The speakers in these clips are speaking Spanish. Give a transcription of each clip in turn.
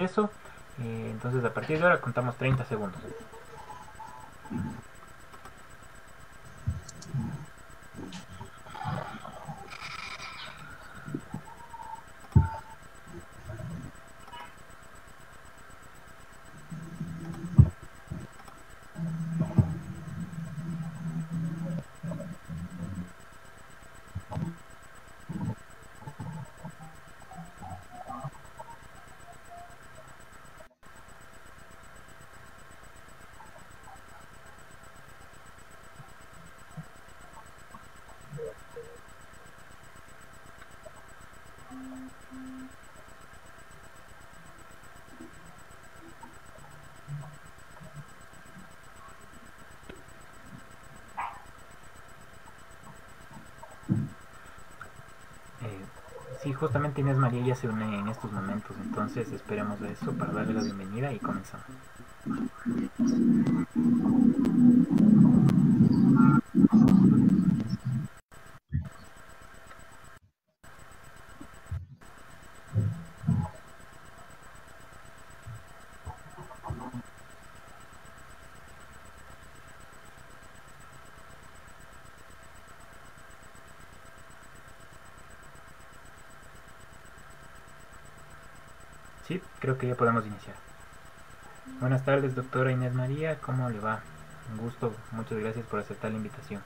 eso. Entonces a partir de ahora contamos 30 segundos. Sí, justamente Inés María ya se une en estos momentos, entonces esperemos de eso para darle la bienvenida y comenzamos. Sí, creo que ya podemos iniciar. Buenas tardes, doctora Inés María, ¿cómo le va? Un gusto, muchas gracias por aceptar la invitación.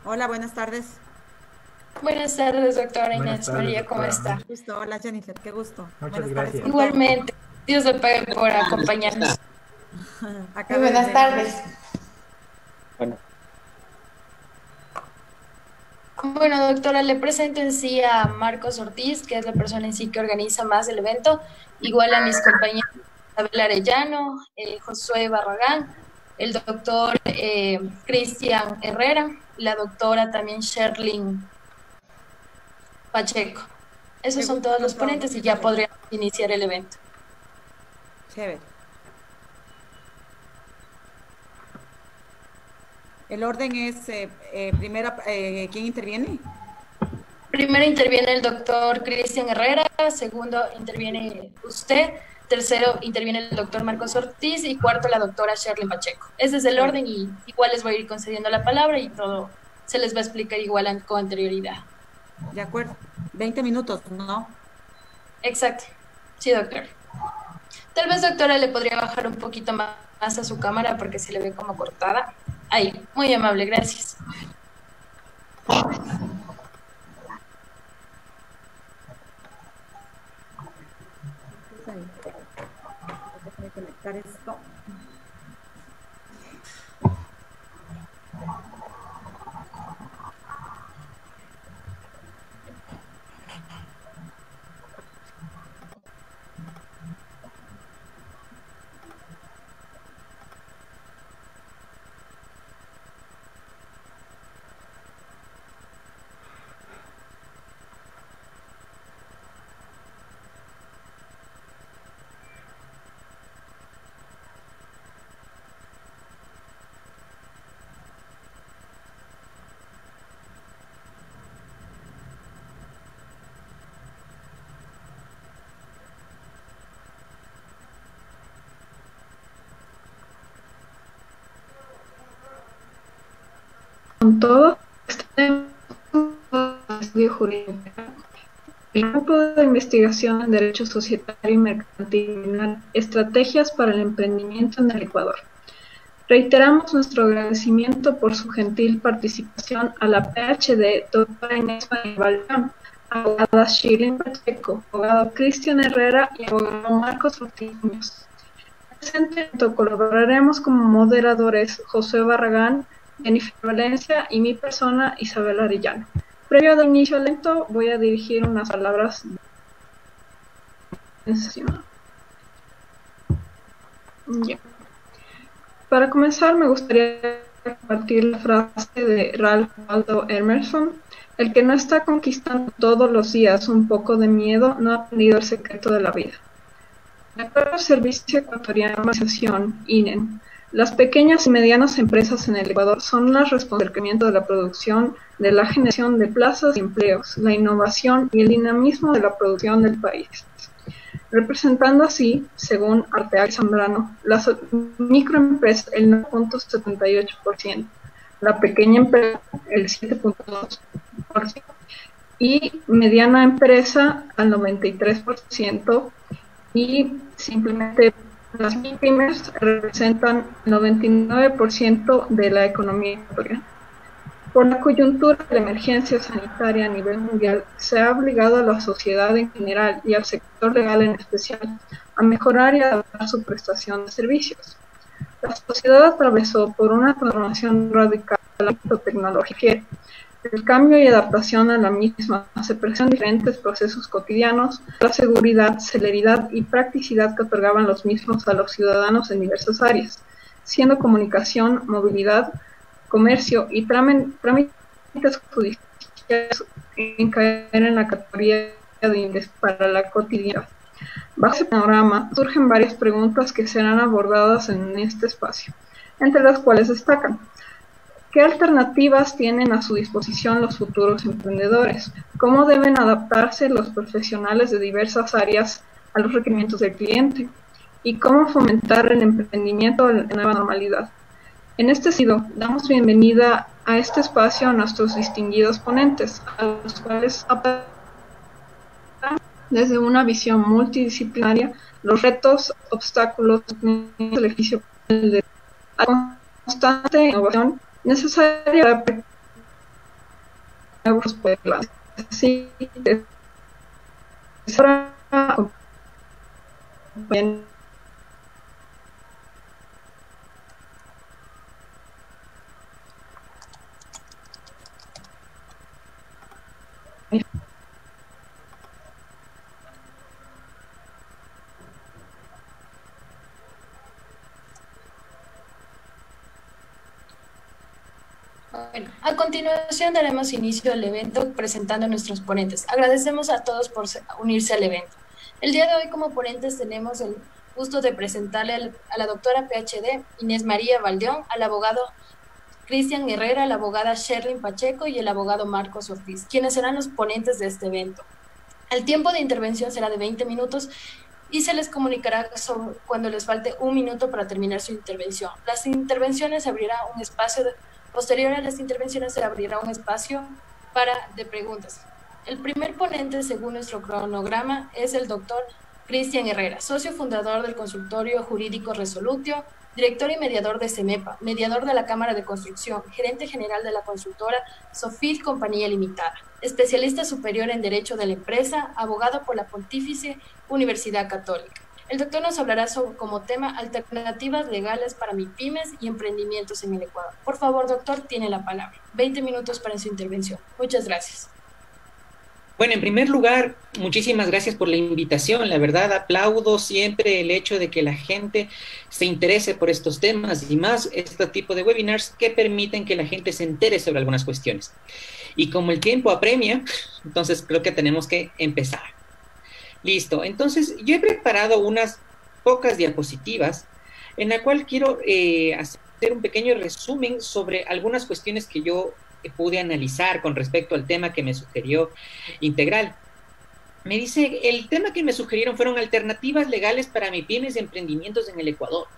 Hola, buenas tardes. Buenas tardes, doctora Buenas Inés tardes, María, ¿cómo doctora. está? Gusto. Hola, Jennifer, qué gusto. Muchas Buenas tardes gracias. con todo. Igualmente, Dios le pague por acompañarnos. Acá Muy buenas tardes. Bueno, doctora, le presento en sí a Marcos Ortiz, que es la persona en sí que organiza más el evento, igual a mis compañeros Isabel Arellano, Josué Barragán, el doctor Cristian Herrera, la doctora también Sherlyn Pacheco. Esos Qué son gusto todos con los todos. ponentes y ya Chévere. podríamos iniciar el evento. Chévere. El orden es, primera, ¿quién interviene? Primero interviene el doctor Cristian Herrera, segundo interviene usted, tercero interviene el doctor Marcos Ortiz y cuarto la doctora Sherlyn Pacheco. Ese es el Chévere. orden y igual les voy a ir concediendo la palabra y todo se les va a explicar igual con anterioridad. De acuerdo. 20 minutos, ¿no? Exacto. Sí, doctor. Tal vez, doctora, le podría bajar un poquito más a su cámara porque se le ve como cortada. Ahí, muy amable, gracias. Ahí. Déjame conectar esto. Con todo, tenemos un estudio jurídico, el grupo de investigación en Derecho Societario y Mercantil, Estrategias para el Emprendimiento en el Ecuador. Reiteramos nuestro agradecimiento por su gentil participación a la PhD, doctora Inés María Balcán, abogada Sherlyn Pacheco, abogado Cristian Herrera y abogado Marcos Ortiz Muñoz. Presente, colaboraremos como moderadores José Barragán, Jennifer Valencia y mi persona, Isabel Arellano. Previo al inicio lento, voy a dirigir unas palabras de sesión. Ya. Para comenzar, me gustaría compartir la frase de Ralph Waldo Emerson: el que no está conquistando todos los días un poco de miedo no ha aprendido el secreto de la vida. De acuerdo al Servicio Ecuatoriano de Normalización, INEN, las pequeñas y medianas empresas en el Ecuador son las responsables del crecimiento de la producción, de la generación de plazas y empleos, la innovación y el dinamismo de la producción del país, representando así, según Arteaga y Zambrano, las microempresas el 9.78%, la pequeña empresa el 7.2% y mediana empresa al 93%, y simplemente las pymes representan el 99% de la economía ecuatoriana. Por la coyuntura de la emergencia sanitaria a nivel mundial, se ha obligado a la sociedad en general y al sector legal en especial a mejorar y adaptar su prestación de servicios. La sociedad atravesó por una transformación radical de la tecnología. El cambio y adaptación a la misma se presentan diferentes procesos cotidianos, la seguridad, celeridad y practicidad que otorgaban los mismos a los ciudadanos en diversas áreas, siendo comunicación, movilidad, comercio y trámites judiciales en caer en la categoría de índice para la cotidianidad. Bajo ese panorama surgen varias preguntas que serán abordadas en este espacio, entre las cuales destacan: ¿qué alternativas tienen a su disposición los futuros emprendedores? ¿Cómo deben adaptarse los profesionales de diversas áreas a los requerimientos del cliente? ¿Y cómo fomentar el emprendimiento en la nueva normalidad? En este sentido, damos bienvenida a este espacio a nuestros distinguidos ponentes, a los cuales desde una visión multidisciplinaria los retos, obstáculos, el ejercicio de la constante innovación necesaria para nuevos pueblos. Así que Bueno, a continuación daremos inicio al evento presentando a nuestros ponentes. Agradecemos a todos por unirse al evento. El día de hoy como ponentes tenemos el gusto de presentarle a la doctora PhD Inés María Valdeón, al abogado Cristian Herrera, la abogada Sherlyn Pacheco y el abogado Marcos Ortiz, quienes serán los ponentes de este evento. El tiempo de intervención será de 20 minutos y se les comunicará cuando les falte un minuto para terminar su intervención. Las intervenciones abrirá un espacio posterior a las intervenciones se abrirá un espacio de preguntas. El primer ponente, según nuestro cronograma, es el doctor Cristian Herrera, socio fundador del consultorio jurídico Resolutio, director y mediador de CEMEPA, mediador de la Cámara de Construcción, gerente general de la consultora Sofil Compañía Limitada, especialista superior en Derecho de la Empresa, abogado por la Pontífice Universidad Católica. El doctor nos hablará como tema alternativas legales para MIPYMES y emprendimientos en el Ecuador. Por favor, doctor, tiene la palabra. 20 minutos para su intervención. Muchas gracias. Bueno, en primer lugar, muchísimas gracias por la invitación. La verdad, aplaudo siempre el hecho de que la gente se interese por estos temas y más este tipo de webinars que permiten que la gente se entere sobre algunas cuestiones. Y como el tiempo apremia, entonces creo que tenemos que empezar. Listo, entonces yo he preparado unas pocas diapositivas en la cual quiero hacer un pequeño resumen sobre algunas cuestiones que yo pude analizar con respecto al tema que me sugirió Integral. Me dice, el tema que me sugirieron fueron alternativas legales para MIPYMES y emprendimientos en el Ecuador.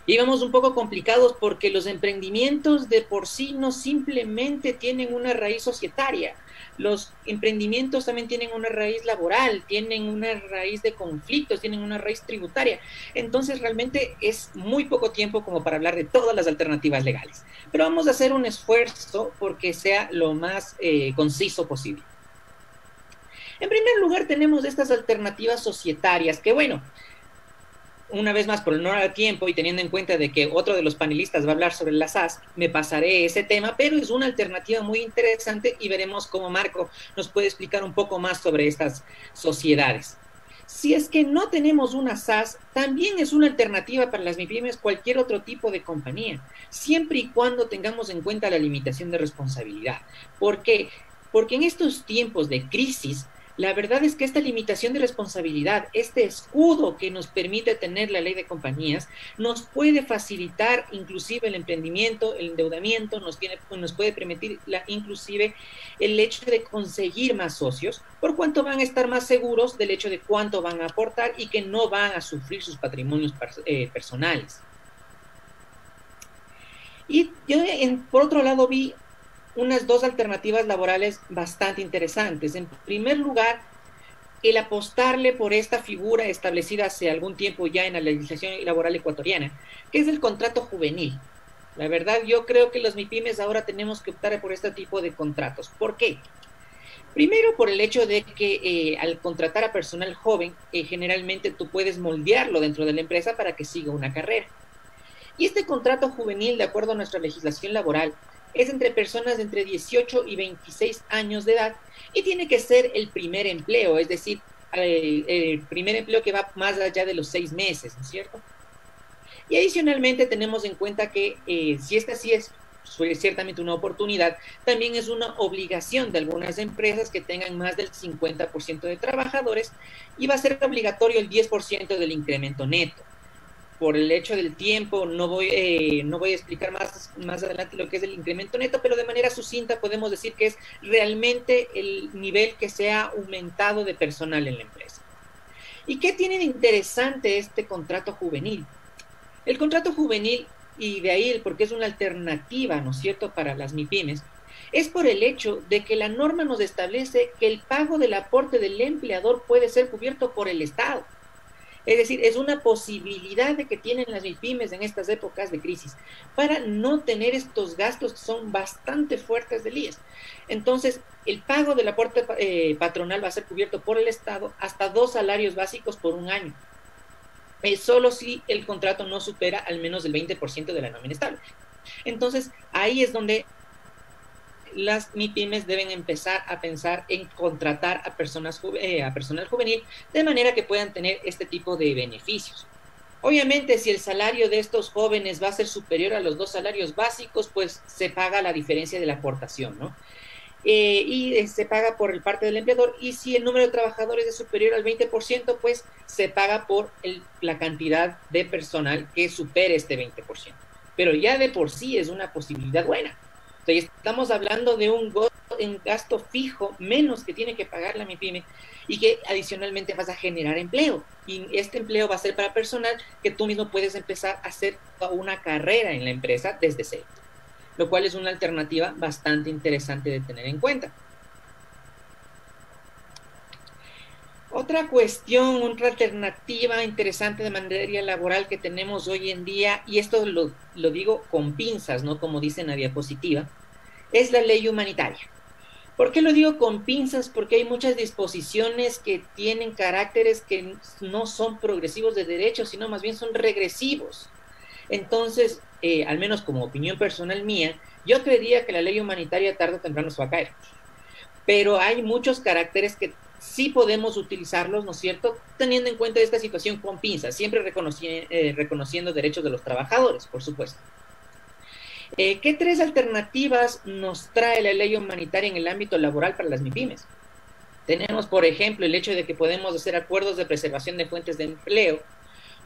Íbamos un poco complicados porque los emprendimientos de por sí no simplemente tienen una raíz societaria. Los emprendimientos también tienen una raíz laboral, tienen una raíz de conflictos, tienen una raíz tributaria. Entonces realmente es muy poco tiempo como para hablar de todas las alternativas legales. Pero vamos a hacer un esfuerzo porque sea lo más conciso posible. En primer lugar tenemos estas alternativas societarias que, bueno, una vez más, por honor al tiempo y teniendo en cuenta de que otro de los panelistas va a hablar sobre las SAS, me pasaré ese tema, pero es una alternativa muy interesante y veremos cómo Marco nos puede explicar un poco más sobre estas sociedades. Si es que no tenemos una SAS, también es una alternativa para las MIPYMES cualquier otro tipo de compañía, siempre y cuando tengamos en cuenta la limitación de responsabilidad. ¿Por qué? Porque en estos tiempos de crisis, la verdad es que esta limitación de responsabilidad, este escudo que nos permite tener la ley de compañías, nos puede facilitar inclusive el emprendimiento, el endeudamiento, nos puede permitir inclusive el hecho de conseguir más socios, por cuanto van a estar más seguros del hecho de cuánto van a aportar y que no van a sufrir sus patrimonios personales. Y yo, por otro lado, vi unas dos alternativas laborales bastante interesantes. En primer lugar, el apostarle por esta figura establecida hace algún tiempo ya en la legislación laboral ecuatoriana, que es el contrato juvenil. La verdad, yo creo que los MIPYMES ahora tenemos que optar por este tipo de contratos. ¿Por qué? Primero, por el hecho de que al contratar a personal joven, generalmente tú puedes moldearlo dentro de la empresa para que siga una carrera. Y este contrato juvenil, de acuerdo a nuestra legislación laboral, es entre personas de entre 18 y 26 años de edad y tiene que ser el primer empleo, es decir, el primer empleo que va más allá de los 6 meses, ¿no es cierto? Y adicionalmente tenemos en cuenta que si esta sí es ciertamente una oportunidad, también es una obligación de algunas empresas que tengan más del 50% de trabajadores y va a ser obligatorio el 10% del incremento neto. Por el hecho del tiempo, no voy a explicar más adelante lo que es el incremento neto, pero de manera sucinta podemos decir que es realmente el nivel que se ha aumentado de personal en la empresa. ¿Y qué tiene de interesante este contrato juvenil? El contrato juvenil, y de ahí el por qué es una alternativa, ¿no es cierto?, para las MIPYMES, es por el hecho de que la norma nos establece que el pago del aporte del empleador puede ser cubierto por el Estado. Es decir, es una posibilidad de que tienen las MIPYMES en estas épocas de crisis para no tener estos gastos que son bastante fuertes del IES. Entonces, el pago del aporte patronal va a ser cubierto por el Estado hasta 2 salarios básicos por un año. Solo si el contrato no supera al menos el 20% de la nómina estable. Entonces, ahí es donde las MIPYMES deben empezar a pensar en contratar a personal juvenil de manera que puedan tener este tipo de beneficios. Obviamente, si el salario de estos jóvenes va a ser superior a los 2 salarios básicos, pues se paga la diferencia de la aportación, ¿no? Y se paga por el parte del empleador, y si el número de trabajadores es superior al 20%, pues se paga por la cantidad de personal que supere este 20%. Pero ya de por sí es una posibilidad buena. Entonces, estamos hablando de un gasto fijo menos que tiene que pagar la MIPYME y que adicionalmente vas a generar empleo. Y este empleo va a ser para personal que tú mismo puedes empezar a hacer una carrera en la empresa desde cero, lo cual es una alternativa bastante interesante de tener en cuenta. Otra cuestión, otra alternativa interesante de materia laboral que tenemos hoy en día, y esto lo digo con pinzas, no como dice en la diapositiva, es la ley humanitaria. ¿Por qué lo digo con pinzas? Porque hay muchas disposiciones que tienen caracteres que no son progresivos de derecho, sino más bien son regresivos. Entonces, al menos como opinión personal mía, yo creería que la ley humanitaria tarde o temprano se va a caer. Pero hay muchos caracteres que sí podemos utilizarlos, ¿no es cierto?, teniendo en cuenta esta situación con pinzas, siempre reconociendo derechos de los trabajadores, por supuesto. ¿Qué 3 alternativas nos trae la ley humanitaria en el ámbito laboral para las MIPYMES? Tenemos, por ejemplo, el hecho de que podemos hacer acuerdos de preservación de fuentes de empleo,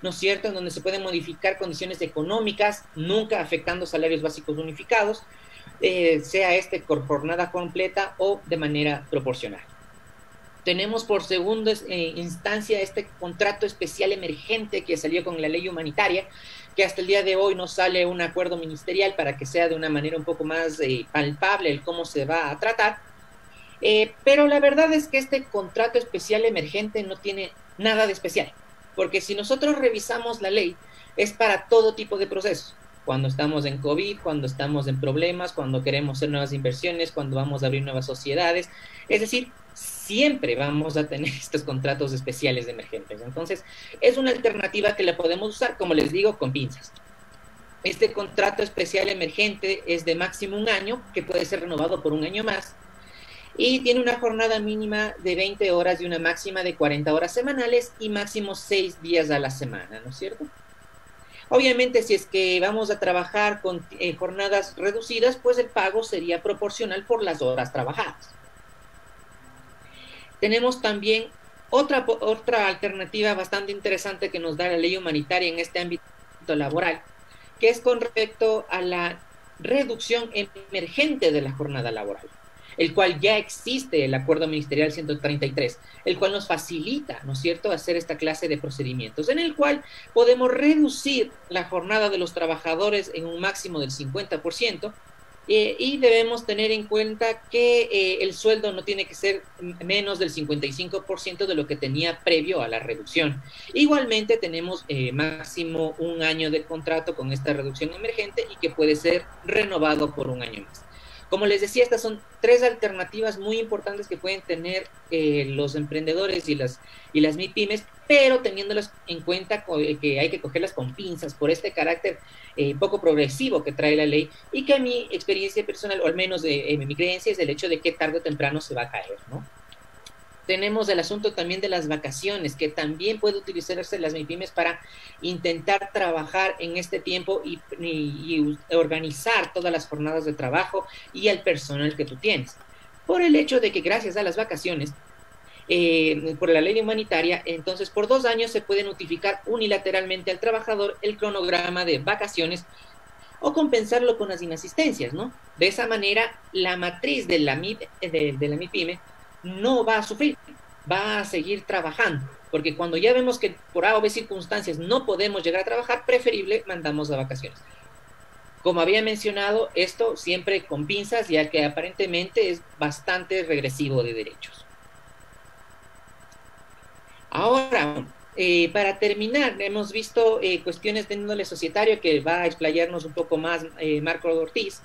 ¿no es cierto?, en donde se pueden modificar condiciones económicas, nunca afectando salarios básicos unificados, sea por jornada completa o de manera proporcional. Tenemos por segunda instancia este contrato especial emergente que salió con la ley humanitaria, que hasta el día de hoy no sale un acuerdo ministerial para que sea de una manera un poco más palpable el cómo se va a tratar. Pero la verdad es que este contrato especial emergente no tiene nada de especial, porque si nosotros revisamos la ley, es para todo tipo de procesos. cuando estamos en COVID, cuando estamos en problemas, cuando queremos hacer nuevas inversiones, cuando vamos a abrir nuevas sociedades. Es decir, siempre vamos a tener estos contratos especiales de emergentes. Entonces, es una alternativa que la podemos usar, como les digo, con pinzas. Este contrato especial emergente es de máximo 1 año, que puede ser renovado por 1 año más, y tiene una jornada mínima de 20 horas y una máxima de 40 horas semanales y máximo 6 días a la semana, ¿no es cierto? Obviamente, si es que vamos a trabajar con jornadas reducidas, pues el pago sería proporcional por las horas trabajadas. Tenemos también otra alternativa bastante interesante que nos da la ley humanitaria en este ámbito laboral, que es con respecto a la reducción emergente de la jornada laboral, el cual ya existe el Acuerdo Ministerial 133, el cual nos facilita, ¿no es cierto?, hacer esta clase de procedimientos, en el cual podemos reducir la jornada de los trabajadores en un máximo del 50%, y debemos tener en cuenta que el sueldo no tiene que ser menos del 55% de lo que tenía previo a la reducción. Igualmente tenemos máximo 1 año de contrato con esta reducción emergente y que puede ser renovado por 1 año más. Como les decía, estas son 3 alternativas muy importantes que pueden tener los emprendedores y las MIPYMES, pero teniéndolas en cuenta que hay que cogerlas con pinzas por este carácter poco progresivo que trae la ley, y que a mi experiencia personal, o al menos mi creencia, es el hecho de que tarde o temprano se va a caer, ¿no? Tenemos el asunto también de las vacaciones, que también puede utilizarse las MIPYMES para intentar trabajar en este tiempo y organizar todas las jornadas de trabajo y el personal que tú tienes. Por el hecho de que gracias a las vacaciones, por la ley humanitaria, entonces por 2 años se puede notificar unilateralmente al trabajador el cronograma de vacaciones o compensarlo con las inasistencias, ¿no? De esa manera, la matriz de la MIPYME no va a sufrir, va a seguir trabajando, porque cuando ya vemos que por A o B circunstancias no podemos llegar a trabajar, preferible mandamos a vacaciones. Como había mencionado, esto siempre con pinzas, ya que aparentemente es bastante regresivo de derechos. Ahora, para terminar, hemos visto cuestiones de índole societario que va a explayarnos un poco más Marco Ortiz,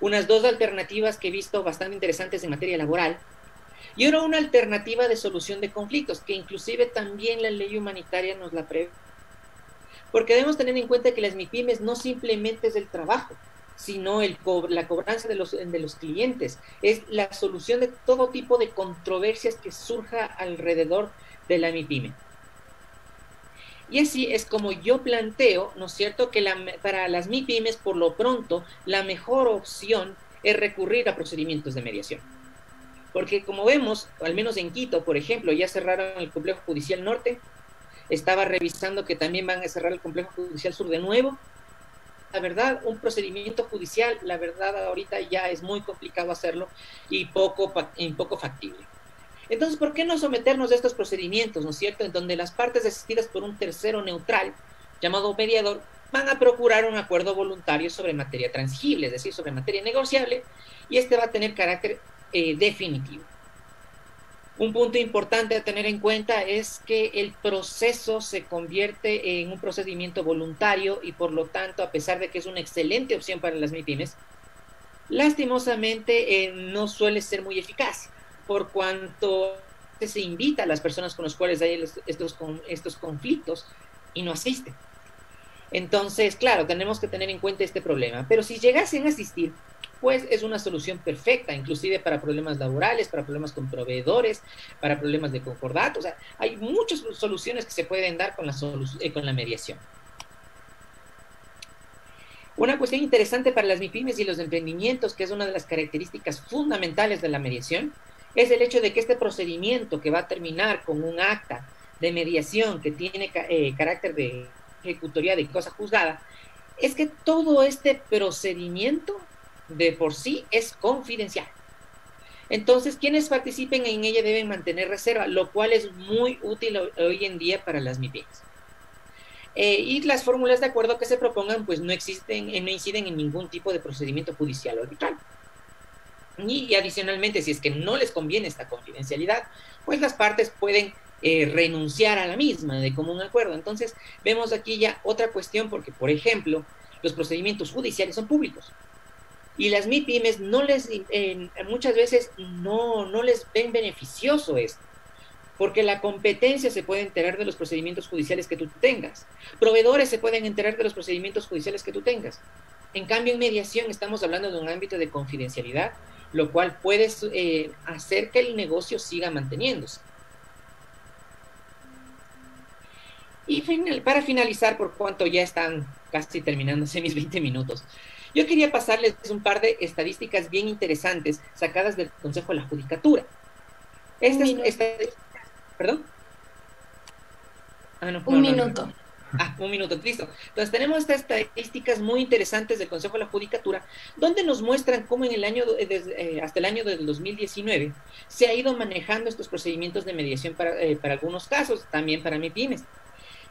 unas 2 alternativas que he visto bastante interesantes en materia laboral, y ahora una alternativa de solución de conflictos, que inclusive también la ley humanitaria nos la prevé. Porque debemos tener en cuenta que las MIPYMES no simplemente es el trabajo, sino la cobranza de los clientes, es la solución de todo tipo de controversias que surja alrededor de la MIPYME. Y así es como yo planteo, ¿no es cierto?, que para las MIPYMES, por lo pronto, la mejor opción es recurrir a procedimientos de mediación. Porque como vemos, al menos en Quito, por ejemplo, ya cerraron el Complejo Judicial Norte, estaba revisando que también van a cerrar el Complejo Judicial Sur de nuevo. La verdad, un procedimiento judicial, la verdad, ahorita ya es muy complicado hacerlo y poco factible. Entonces, ¿por qué no someternos a estos procedimientos, ¿no es cierto?, en donde las partes asistidas por un tercero neutral, llamado mediador, van a procurar un acuerdo voluntario sobre materia transigible, es decir, sobre materia negociable, y este va a tener carácter definitivo. Un punto importante a tener en cuenta es que el proceso se convierte en un procedimiento voluntario y por lo tanto, a pesar de que es una excelente opción para las MIPYMES, lastimosamente no suele ser muy eficaz, por cuanto se invita a las personas con las cuales hay estos conflictos y no asisten. Entonces, claro, tenemos que tener en cuenta este problema, pero si llegasen a asistir, pues es una solución perfecta, inclusive para problemas laborales, para problemas con proveedores, para problemas de concordato. O sea, hay muchas soluciones que se pueden dar con la mediación. Una cuestión interesante para las MIPYMES y los emprendimientos, que es una de las características fundamentales de la mediación, es el hecho de que este procedimiento que va a terminar con un acta de mediación que tiene carácter de ejecutoría de cosa juzgada, es que todo este procedimiento de por sí es confidencial. Entonces, quienes participen en ella deben mantener reserva, lo cual es muy útil hoy en día para las MIPYMES. Y las fórmulas de acuerdo que se propongan, pues no inciden en ningún tipo de procedimiento judicial o arbitral. Y adicionalmente, si es que no les conviene esta confidencialidad, pues las partes pueden renunciar a la misma de común acuerdo. Entonces, vemos aquí ya otra cuestión, porque, por ejemplo, los procedimientos judiciales son públicos. Y las MIPYMES no les, muchas veces no les ven beneficioso esto, porque la competencia se puede enterar de los procedimientos judiciales que tú tengas. Proveedores se pueden enterar de los procedimientos judiciales que tú tengas. En cambio, en mediación estamos hablando de un ámbito de confidencialidad, lo cual puede hacer que el negocio siga manteniéndose. Y para finalizar, por cuanto ya están casi terminándose mis 20 minutos, yo quería pasarles un par de estadísticas bien interesantes sacadas del Consejo de la Judicatura. ¿Perdón? Ah, no, un minuto. Un minuto, listo. Entonces tenemos estas estadísticas muy interesantes del Consejo de la Judicatura, donde nos muestran cómo en el año, hasta el año del 2019, se ha ido manejando estos procedimientos de mediación para algunos casos, también para MIPYMES.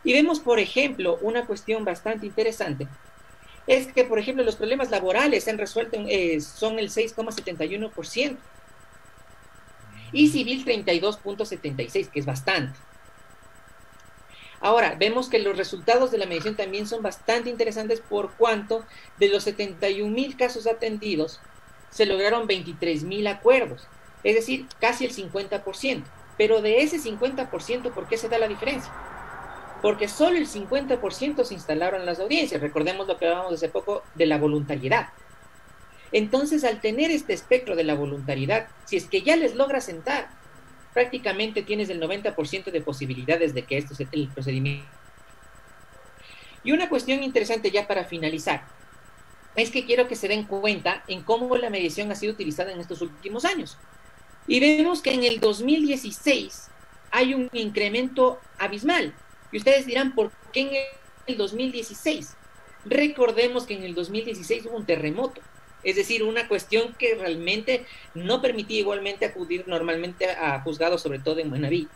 Y vemos, por ejemplo, una cuestión bastante interesante, es que, por ejemplo, los problemas laborales se han resuelto, son el 6,71%, y civil 32,76%, que es bastante. Ahora, vemos que los resultados de la mediación también son bastante interesantes, por cuanto de los 71,000 casos atendidos, se lograron 23,000 acuerdos, es decir, casi el 50%. Pero de ese 50%, ¿por qué se da la diferencia? Porque solo el 50% se instalaron las audiencias. Recordemos lo que hablábamos hace poco de la voluntariedad. Entonces, al tener este espectro de la voluntariedad, si es que ya les logra sentar, prácticamente tienes el 90% de posibilidades de que esto sea el procedimiento. Y una cuestión interesante ya para finalizar, es que quiero que se den cuenta en cómo la mediación ha sido utilizada en estos últimos años. Y vemos que en el 2016 hay un incremento abismal. Y ustedes dirán, ¿por qué en el 2016? Recordemos que en el 2016 hubo un terremoto. Es decir, una cuestión que realmente no permitía igualmente acudir normalmente a juzgados, sobre todo en Manabí.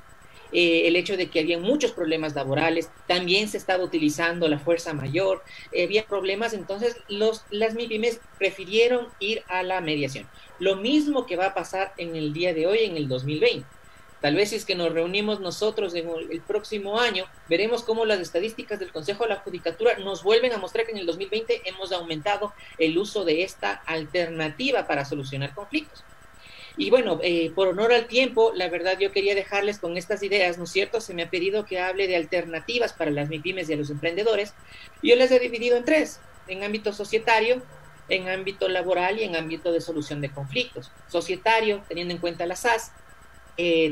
El hecho de que había muchos problemas laborales, también se estaba utilizando la fuerza mayor, había problemas, entonces las MIPYMES prefirieron ir a la mediación. Lo mismo que va a pasar en el día de hoy, en el 2020. Tal vez si es que nos reunimos nosotros en el próximo año, veremos cómo las estadísticas del Consejo de la Judicatura nos vuelven a mostrar que en el 2020 hemos aumentado el uso de esta alternativa para solucionar conflictos. Y bueno, por honor al tiempo, la verdad yo quería dejarles con estas ideas, ¿no es cierto? Se me ha pedido que hable de alternativas para las MIPYMES y a los emprendedores. Yo les he dividido en tres, en ámbito societario, en ámbito laboral y en ámbito de solución de conflictos. Societario, teniendo en cuenta la SAS,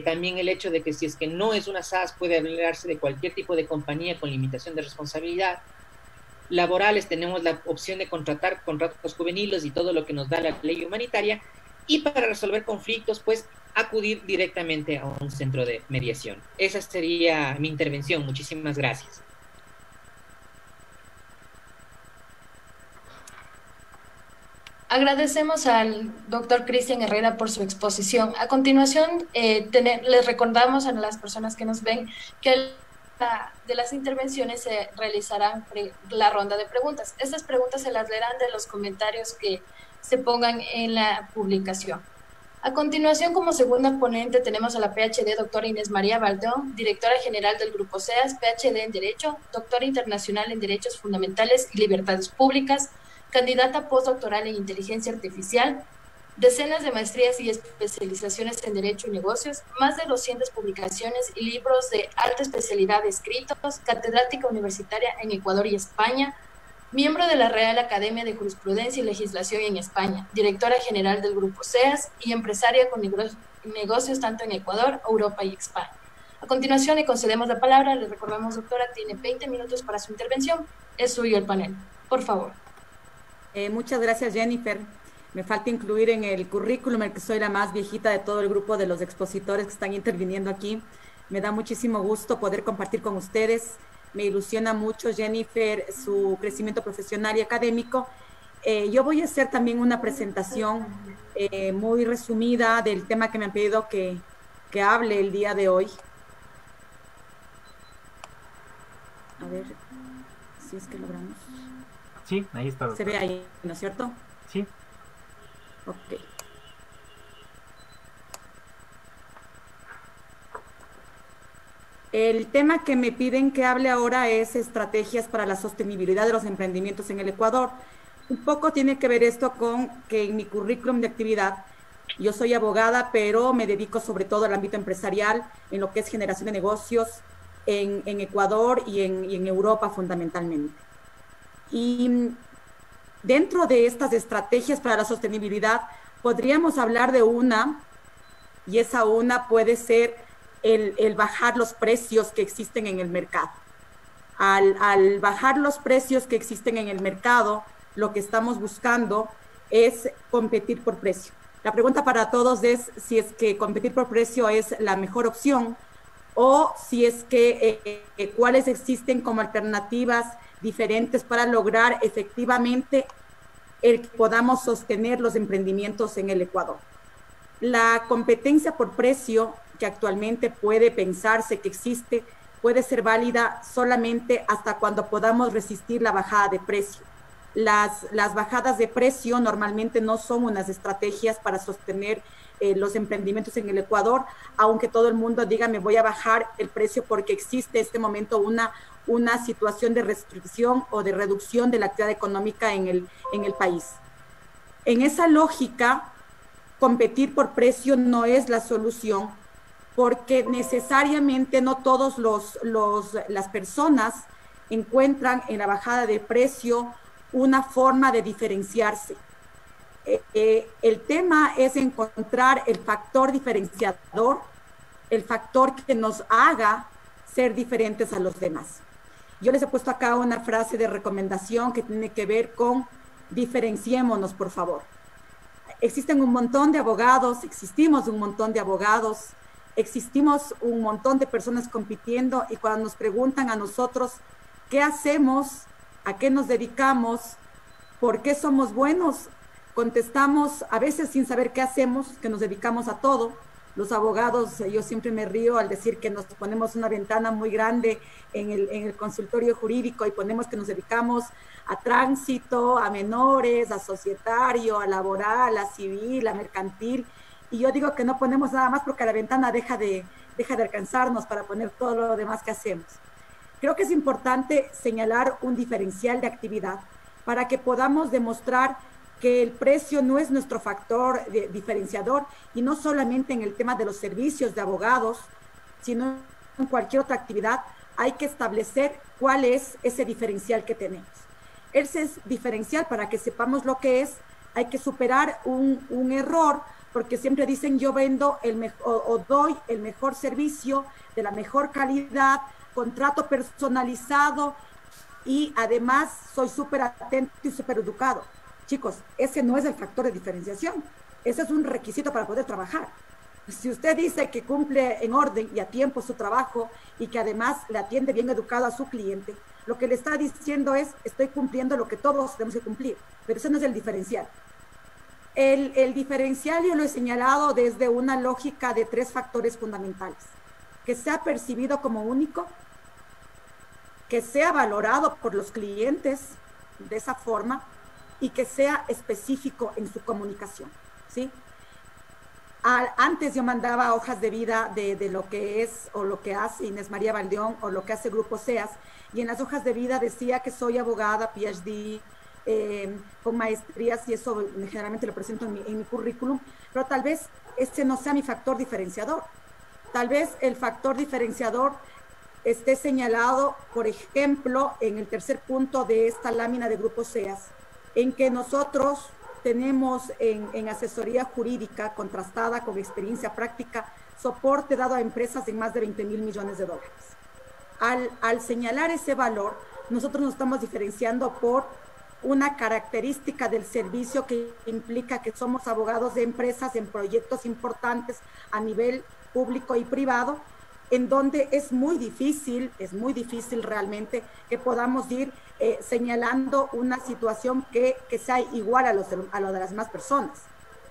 también el hecho de que si es que no es una SAS puede hablarse de cualquier tipo de compañía con limitación de responsabilidad. Laborales, tenemos la opción de contratar contratos juveniles y todo lo que nos da la ley humanitaria, y para resolver conflictos pues acudir directamente a un centro de mediación. Esa sería mi intervención. Muchísimas gracias. Agradecemos al doctor Cristian Herrera por su exposición. A continuación, les recordamos a las personas que nos ven que de las intervenciones se realizarán la ronda de preguntas. Estas preguntas se las leerán de los comentarios que se pongan en la publicación. A continuación, como segunda ponente, tenemos a la PhD doctora Inés María Baldón, directora general del Grupo SEAS, PhD en Derecho, doctora internacional en Derechos Fundamentales y Libertades Públicas, candidata postdoctoral en Inteligencia Artificial, decenas de maestrías y especializaciones en Derecho y Negocios, más de 200 publicaciones y libros de alta especialidad escritos, catedrática universitaria en Ecuador y España, miembro de la Real Academia de Jurisprudencia y Legislación en España, directora general del Grupo SEAS y empresaria con negocios tanto en Ecuador, Europa y España. A continuación le concedemos la palabra, le recordamos, doctora, tiene 20 minutos para su intervención, es suyo el panel, por favor. Muchas gracias, Jennifer. Me falta incluir en el currículum el que soy la más viejita de todo el grupo de los expositores que están interviniendo aquí. Me da muchísimo gusto poder compartir con ustedes. Me ilusiona mucho, Jennifer, su crecimiento profesional y académico. Yo voy a hacer también una presentación muy resumida del tema que me han pedido que hable el día de hoy. A ver si es que logramos. Sí, ahí está. Doctor. Se ve ahí, ¿no es cierto? Sí. Ok. El tema que me piden que hable ahora es estrategias para la sostenibilidad de los emprendimientos en el Ecuador. Un poco tiene que ver esto con que en mi currículum de actividad, yo soy abogada, pero me dedico sobre todo al ámbito empresarial, en lo que es generación de negocios en Ecuador y en Europa fundamentalmente. Y dentro de estas estrategias para la sostenibilidad, podríamos hablar de una, y esa una puede ser el bajar los precios que existen en el mercado. Al bajar los precios que existen en el mercado, lo que estamos buscando es competir por precio. La pregunta para todos es si es que competir por precio es la mejor opción o si es que cuáles existen como alternativas diferentes para lograr efectivamente el que podamos sostener los emprendimientos en el Ecuador. La competencia por precio que actualmente puede pensarse que existe puede ser válida solamente hasta cuando podamos resistir la bajada de precio. Las bajadas de precio normalmente no son unas estrategias para sostener los emprendimientos en el Ecuador, aunque todo el mundo diga me voy a bajar el precio porque existe en este momento una situación de restricción o de reducción de la actividad económica en el país. En esa lógica, competir por precio no es la solución, porque necesariamente no todas las personas encuentran en la bajada de precio una forma de diferenciarse. El tema es encontrar el factor diferenciador, el factor que nos haga ser diferentes a los demás. Yo les he puesto acá una frase de recomendación que tiene que ver con diferenciémonos, por favor. Existen un montón de abogados, existimos un montón de abogados, existimos un montón de personas compitiendo y cuando nos preguntan a nosotros qué hacemos, a qué nos dedicamos, por qué somos buenos, contestamos a veces sin saber qué hacemos, que nos dedicamos a todo. Los abogados, yo siempre me río al decir que nos ponemos una ventana muy grande en el consultorio jurídico y ponemos que nos dedicamos a tránsito, a menores, a societario, a laboral, a civil, a mercantil. Y yo digo que no ponemos nada más porque la ventana deja de alcanzarnos para poner todo lo demás que hacemos. Creo que es importante señalar un diferencial de actividad para que podamos demostrar que el precio no es nuestro factor diferenciador y no solamente en el tema de los servicios de abogados, sino en cualquier otra actividad, hay que establecer cuál es ese diferencial que tenemos. Ese es diferencial para que sepamos lo que es, hay que superar un error, porque siempre dicen yo vendo o doy el mejor servicio de la mejor calidad, contrato personalizado y además soy súper atento y súper educado. Chicos, ese no es el factor de diferenciación, ese es un requisito para poder trabajar. Si usted dice que cumple en orden y a tiempo su trabajo y que además le atiende bien educado a su cliente, lo que le está diciendo es, estoy cumpliendo lo que todos tenemos que cumplir, pero ese no es el diferencial. El diferencial yo lo he señalado desde una lógica de 3 factores fundamentales. Que sea percibido como único, que sea valorado por los clientes de esa forma y que sea específico en su comunicación, ¿sí? Antes yo mandaba hojas de vida de lo que es o lo que hace Inés María Valdeón o lo que hace Grupo SEAS, y en las hojas de vida decía que soy abogada, PhD, con maestrías, y eso generalmente lo presento en mi currículum, pero tal vez este no sea mi factor diferenciador. Tal vez el factor diferenciador esté señalado, por ejemplo, en el tercer punto de esta lámina de Grupo SEAS, en que nosotros tenemos en asesoría jurídica contrastada con experiencia práctica, soporte dado a empresas de más de 20,000 millones de dólares. Al señalar ese valor, nosotros nos estamos diferenciando por una característica del servicio que implica que somos abogados de empresas en proyectos importantes a nivel público y privado, en donde es muy difícil realmente que podamos ir señalando una situación que sea igual a lo de las demás personas.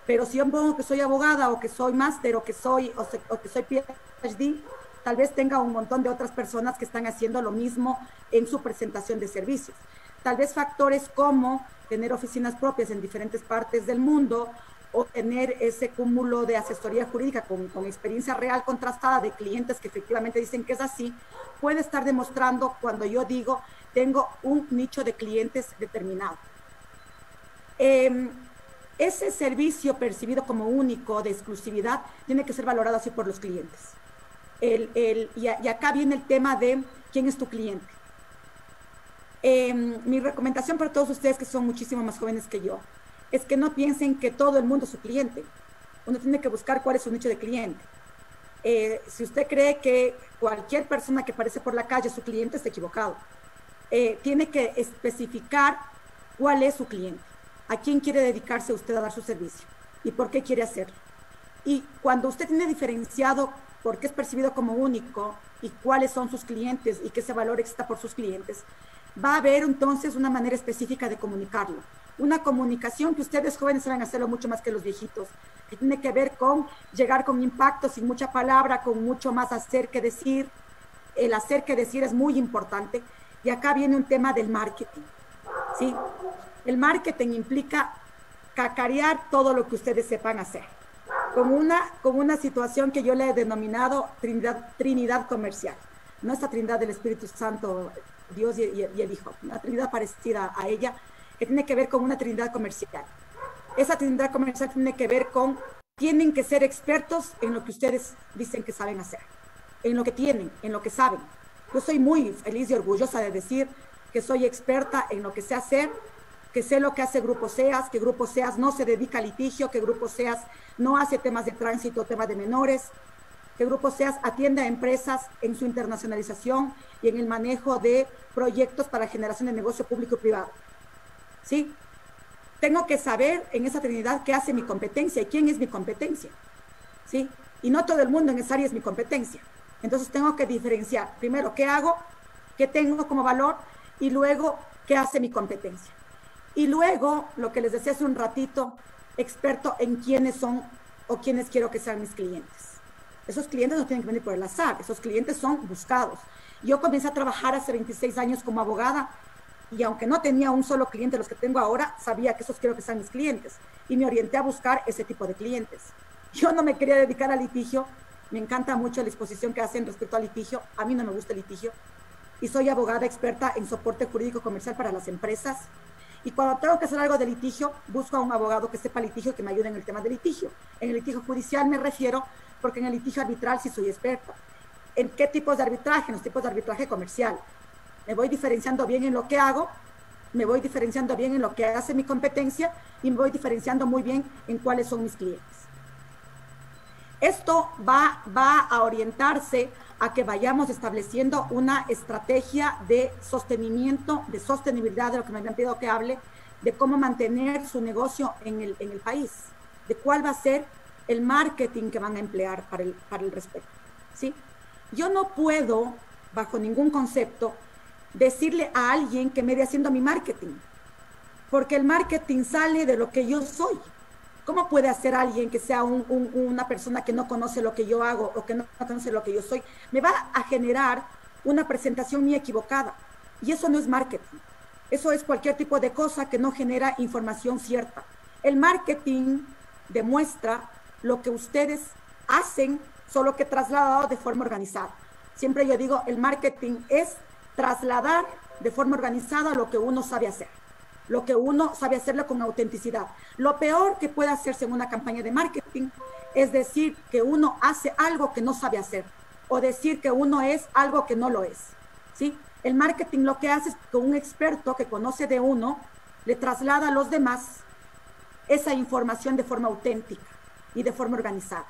Pero si yo pongo que soy abogada o que soy máster o que soy PhD, tal vez tenga un montón de otras personas que están haciendo lo mismo en su presentación de servicios. Tal vez factores como tener oficinas propias en diferentes partes del mundo o tener ese cúmulo de asesoría jurídica con experiencia real contrastada de clientes que efectivamente dicen que es así, puede estar demostrando cuando yo digo tengo un nicho de clientes determinado. Ese servicio percibido como único, de exclusividad, tiene que ser valorado así por los clientes. Y acá viene el tema de quién es tu cliente. Mi recomendación para todos ustedes que son muchísimo más jóvenes que yo es que no piensen que todo el mundo es su cliente. Uno tiene que buscar cuál es su nicho de cliente. Si usted cree que cualquier persona que aparece por la calle es su cliente, está equivocado. Tiene que especificar cuál es su cliente, a quién quiere dedicarse usted a dar su servicio y por qué quiere hacerlo. Y cuando usted tiene diferenciado por qué es percibido como único y cuáles son sus clientes y que ese valor exista por sus clientes, va a haber entonces una manera específica de comunicarlo. Una comunicación que ustedes jóvenes saben hacerlo mucho más que los viejitos, que tiene que ver con llegar con impacto, sin mucha palabra, con mucho más hacer que decir. El hacer que decir es muy importante. Y acá viene un tema del marketing, ¿sí? El marketing implica cacarear todo lo que ustedes sepan hacer. Con una situación que yo le he denominado Trinidad comercial. No esta Trinidad del Espíritu Santo, Dios y el Hijo, una Trinidad parecida a ella, que tiene que ver con una Trinidad comercial. Esa Trinidad comercial tiene que ver con, tienen que ser expertos en lo que ustedes dicen que saben hacer, en lo que tienen, en lo que saben. Yo soy muy feliz y orgullosa de decir que soy experta en lo que sé hacer, que sé lo que hace Grupo SEAS, que Grupo SEAS no se dedica a litigio, que Grupo SEAS no hace temas de tránsito, temas de menores, que Grupo SEAS atiende a empresas en su internacionalización y en el manejo de proyectos para generación de negocio público y privado. ¿Sí? Tengo que saber en esa Trinidad qué hace mi competencia y quién es mi competencia. ¿Sí? Y no todo el mundo en esa área es mi competencia. Entonces tengo que diferenciar, primero, qué hago, qué tengo como valor, y luego, qué hace mi competencia. Y luego, lo que les decía hace un ratito, experto en quiénes son o quiénes quiero que sean mis clientes. Esos clientes no tienen que venir por el azar, esos clientes son buscados. Yo comencé a trabajar hace 26 años como abogada, y aunque no tenía un solo cliente de los que tengo ahora, sabía que esos quiero que sean mis clientes, y me orienté a buscar ese tipo de clientes. Yo no me quería dedicar al litigio. Me encanta mucho la exposición que hacen respecto al litigio. A mí no me gusta el litigio. Y soy abogada experta en soporte jurídico comercial para las empresas. Y cuando tengo que hacer algo de litigio, busco a un abogado que sepa litigio, que me ayude en el tema de litigio. En el litigio judicial me refiero, porque en el litigio arbitral sí soy experta. ¿En qué tipos de arbitraje? En los tipos de arbitraje comercial. Me voy diferenciando bien en lo que hago, me voy diferenciando bien en lo que hace mi competencia y me voy diferenciando muy bien en cuáles son mis clientes. Esto va a orientarse a que vayamos estableciendo una estrategia de sostenimiento, de sostenibilidad, de lo que me habían pedido que hable, de cómo mantener su negocio en el país, de cuál va a ser el marketing que van a emplear para el respecto, ¿sí? Yo no puedo, bajo ningún concepto, decirle a alguien que me esté haciendo mi marketing, porque el marketing sale de lo que yo soy. ¿Cómo puede hacer alguien que sea una persona que no conoce lo que yo hago o que no conoce lo que yo soy? Me va a generar una presentación muy equivocada. Y eso no es marketing. Eso es cualquier tipo de cosa que no genera información cierta. El marketing demuestra lo que ustedes hacen, solo que trasladado de forma organizada. Siempre yo digo, el marketing es trasladar de forma organizada lo que uno sabe hacer. Lo que uno sabe hacerlo con autenticidad. Lo peor que puede hacerse en una campaña de marketing es decir que uno hace algo que no sabe hacer o decir que uno es algo que no lo es, ¿sí? El marketing lo que hace es que un experto que conoce de uno le traslada a los demás esa información de forma auténtica y de forma organizada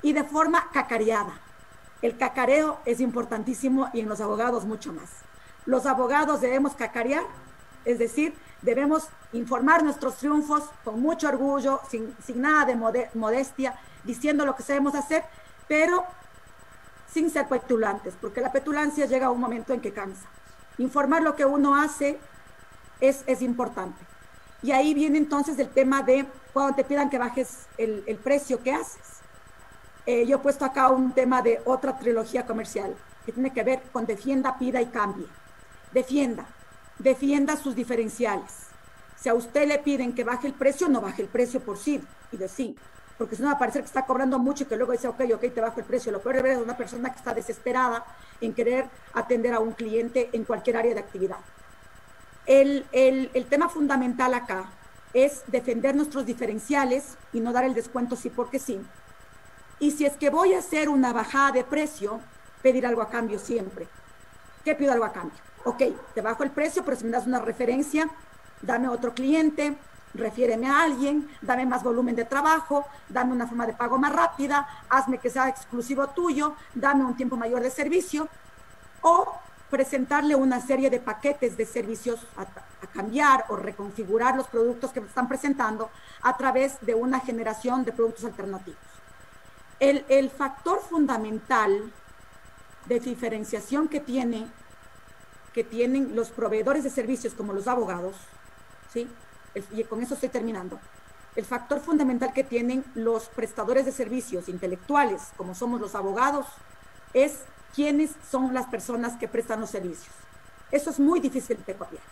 y de forma cacareada. El cacareo es importantísimo y en los abogados mucho más. Los abogados debemos cacarear, es decir, debemos informar nuestros triunfos con mucho orgullo, sin nada de modestia, diciendo lo que sabemos hacer, pero sin ser petulantes, porque la petulancia llega a un momento en que cansa. Informar lo que uno hace es importante. Y ahí viene entonces el tema de cuando te pidan que bajes el precio, ¿qué haces? Yo he puesto acá un tema de otra trilogía comercial, que tiene que ver con defienda, pida y cambie. Defienda sus diferenciales, Si a usted le piden que baje el precio, no baje el precio por sí y de sí, porque si no va a parecer que está cobrando mucho y que luego dice, ok, te bajo el precio. Lo peor de ver es una persona que está desesperada en querer atender a un cliente en cualquier área de actividad. El tema fundamental acá es defender nuestros diferenciales y no dar el descuento sí porque sí. Y si es que voy a hacer una bajada de precio, pedir algo a cambio siempre. ¿Qué pido algo a cambio? Ok, te bajo el precio, pero si me das una referencia, dame otro cliente, refiéreme a alguien, dame más volumen de trabajo, dame una forma de pago más rápida, hazme que sea exclusivo tuyo, dame un tiempo mayor de servicio, o presentarle una serie de paquetes de servicios a cambiar o reconfigurar los productos que me están presentando a través de una generación de productos alternativos. El factor fundamental de diferenciación que tienen los proveedores de servicios como los abogados, ¿sí? Y con eso estoy terminando. El factor fundamental que tienen los prestadores de servicios intelectuales, como somos los abogados, es quiénes son las personas que prestan los servicios. Eso es muy difícil de copiar,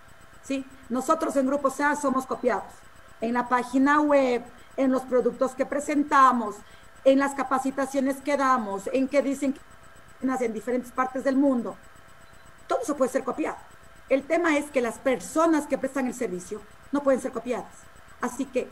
¿sí? Nosotros en Grupo SEA somos copiados en la página web, en los productos que presentamos, en las capacitaciones que damos, en que dicen que en diferentes partes del mundo. Todo eso puede ser copiado. El tema es que las personas que prestan el servicio no pueden ser copiadas. Así que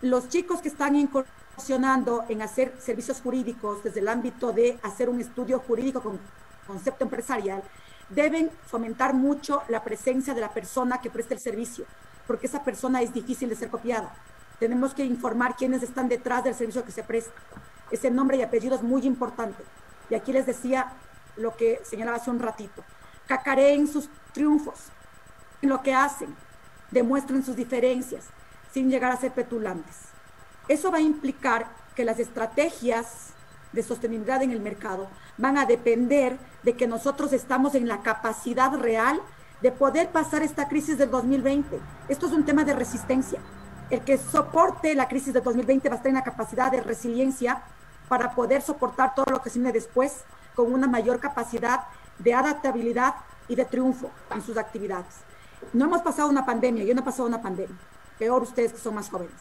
los chicos que están incursionando en hacer servicios jurídicos desde el ámbito de hacer un estudio jurídico con concepto empresarial, deben fomentar mucho la presencia de la persona que presta el servicio, porque esa persona es difícil de ser copiada. Tenemos que informar quiénes están detrás del servicio que se presta. Ese nombre y apellido es muy importante. Y aquí les decía lo que señalaba hace un ratito. Cacareen sus triunfos, en lo que hacen, demuestren sus diferencias, sin llegar a ser petulantes. Eso va a implicar que las estrategias de sostenibilidad en el mercado van a depender de que nosotros estamos en la capacidad real de poder pasar esta crisis del 2020. Esto es un tema de resistencia. El que soporte la crisis del 2020 va a estar en la capacidad de resiliencia para poder soportar todo lo que se viene después con una mayor capacidad de adaptabilidad y de triunfo en sus actividades. No hemos pasado una pandemia, yo no he pasado una pandemia, peor ustedes que son más jóvenes,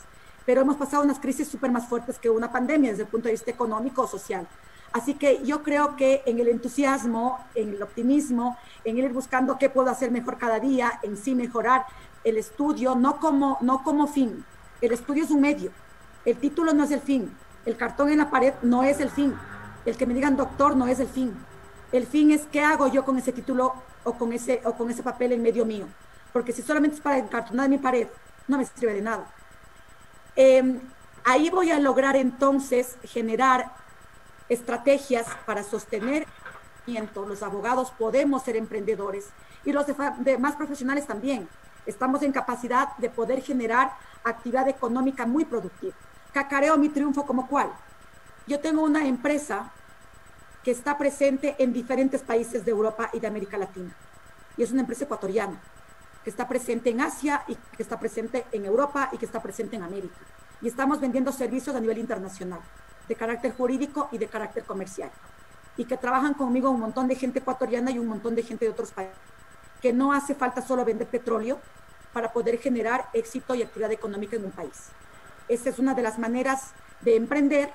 pero hemos pasado unas crisis súper más fuertes que una pandemia desde el punto de vista económico o social. Así que yo creo que en el entusiasmo, en el optimismo, en ir buscando qué puedo hacer mejor cada día, en sí mejorar el estudio, no como fin. El estudio es un medio, el título no es el fin, el cartón en la pared no es el fin, el que me digan doctor no es el fin. El fin es qué hago yo con ese título o con ese papel en medio mío. Porque si solamente es para encartonar mi pared, no me sirve de nada. Ahí voy a lograr entonces generar estrategias para sostener. Los abogados podemos ser emprendedores y los demás profesionales también. Estamos en capacidad de poder generar actividad económica muy productiva. Cacareo mi triunfo como cuál. Yo tengo una empresa que está presente en diferentes países de Europa y de América Latina. Y es una empresa ecuatoriana, que está presente en Asia y que está presente en Europa y que está presente en América. Y estamos vendiendo servicios a nivel internacional, de carácter jurídico y de carácter comercial. Y que trabajan conmigo un montón de gente ecuatoriana y un montón de gente de otros países. Que no hace falta solo vender petróleo para poder generar éxito y actividad económica en un país. Esa es una de las maneras de emprender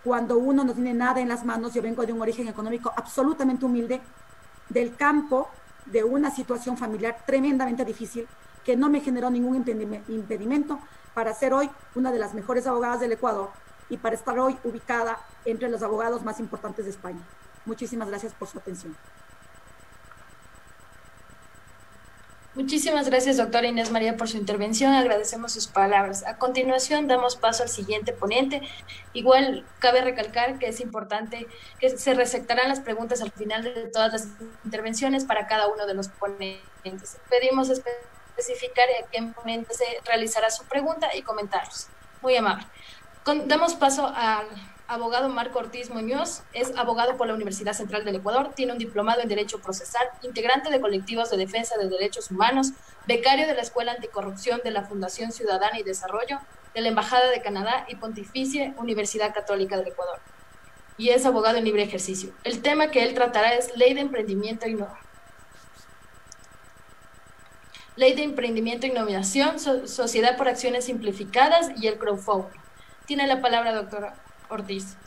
cuando uno no tiene nada en las manos. Yo vengo de un origen económico absolutamente humilde, del campo, de una situación familiar tremendamente difícil, que no me generó ningún impedimento para ser hoy una de las mejores abogadas del Ecuador y para estar hoy ubicada entre los abogados más importantes de España. Muchísimas gracias por su atención. Muchísimas gracias, doctora Inés María, por su intervención. Agradecemos sus palabras. A continuación, damos paso al siguiente ponente. Igual, cabe recalcar que es importante que se receptarán las preguntas al final de todas las intervenciones para cada uno de los ponentes. Pedimos especificar a qué ponente se realizará su pregunta y comentarlos. Muy amable. Damos paso al abogado Marco Ortiz Muñoz. Es abogado por la Universidad Central del Ecuador, tiene un diplomado en Derecho Procesal, integrante de colectivos de defensa de derechos humanos, becario de la Escuela Anticorrupción de la Fundación Ciudadana y Desarrollo, de la Embajada de Canadá y Pontificia Universidad Católica del Ecuador. Y es abogado en libre ejercicio. El tema que él tratará es Ley de Emprendimiento Ley de Emprendimiento e Innovación, Sociedad por Acciones Simplificadas y el crowdfunding. Tiene la palabra, doctora Ortiz.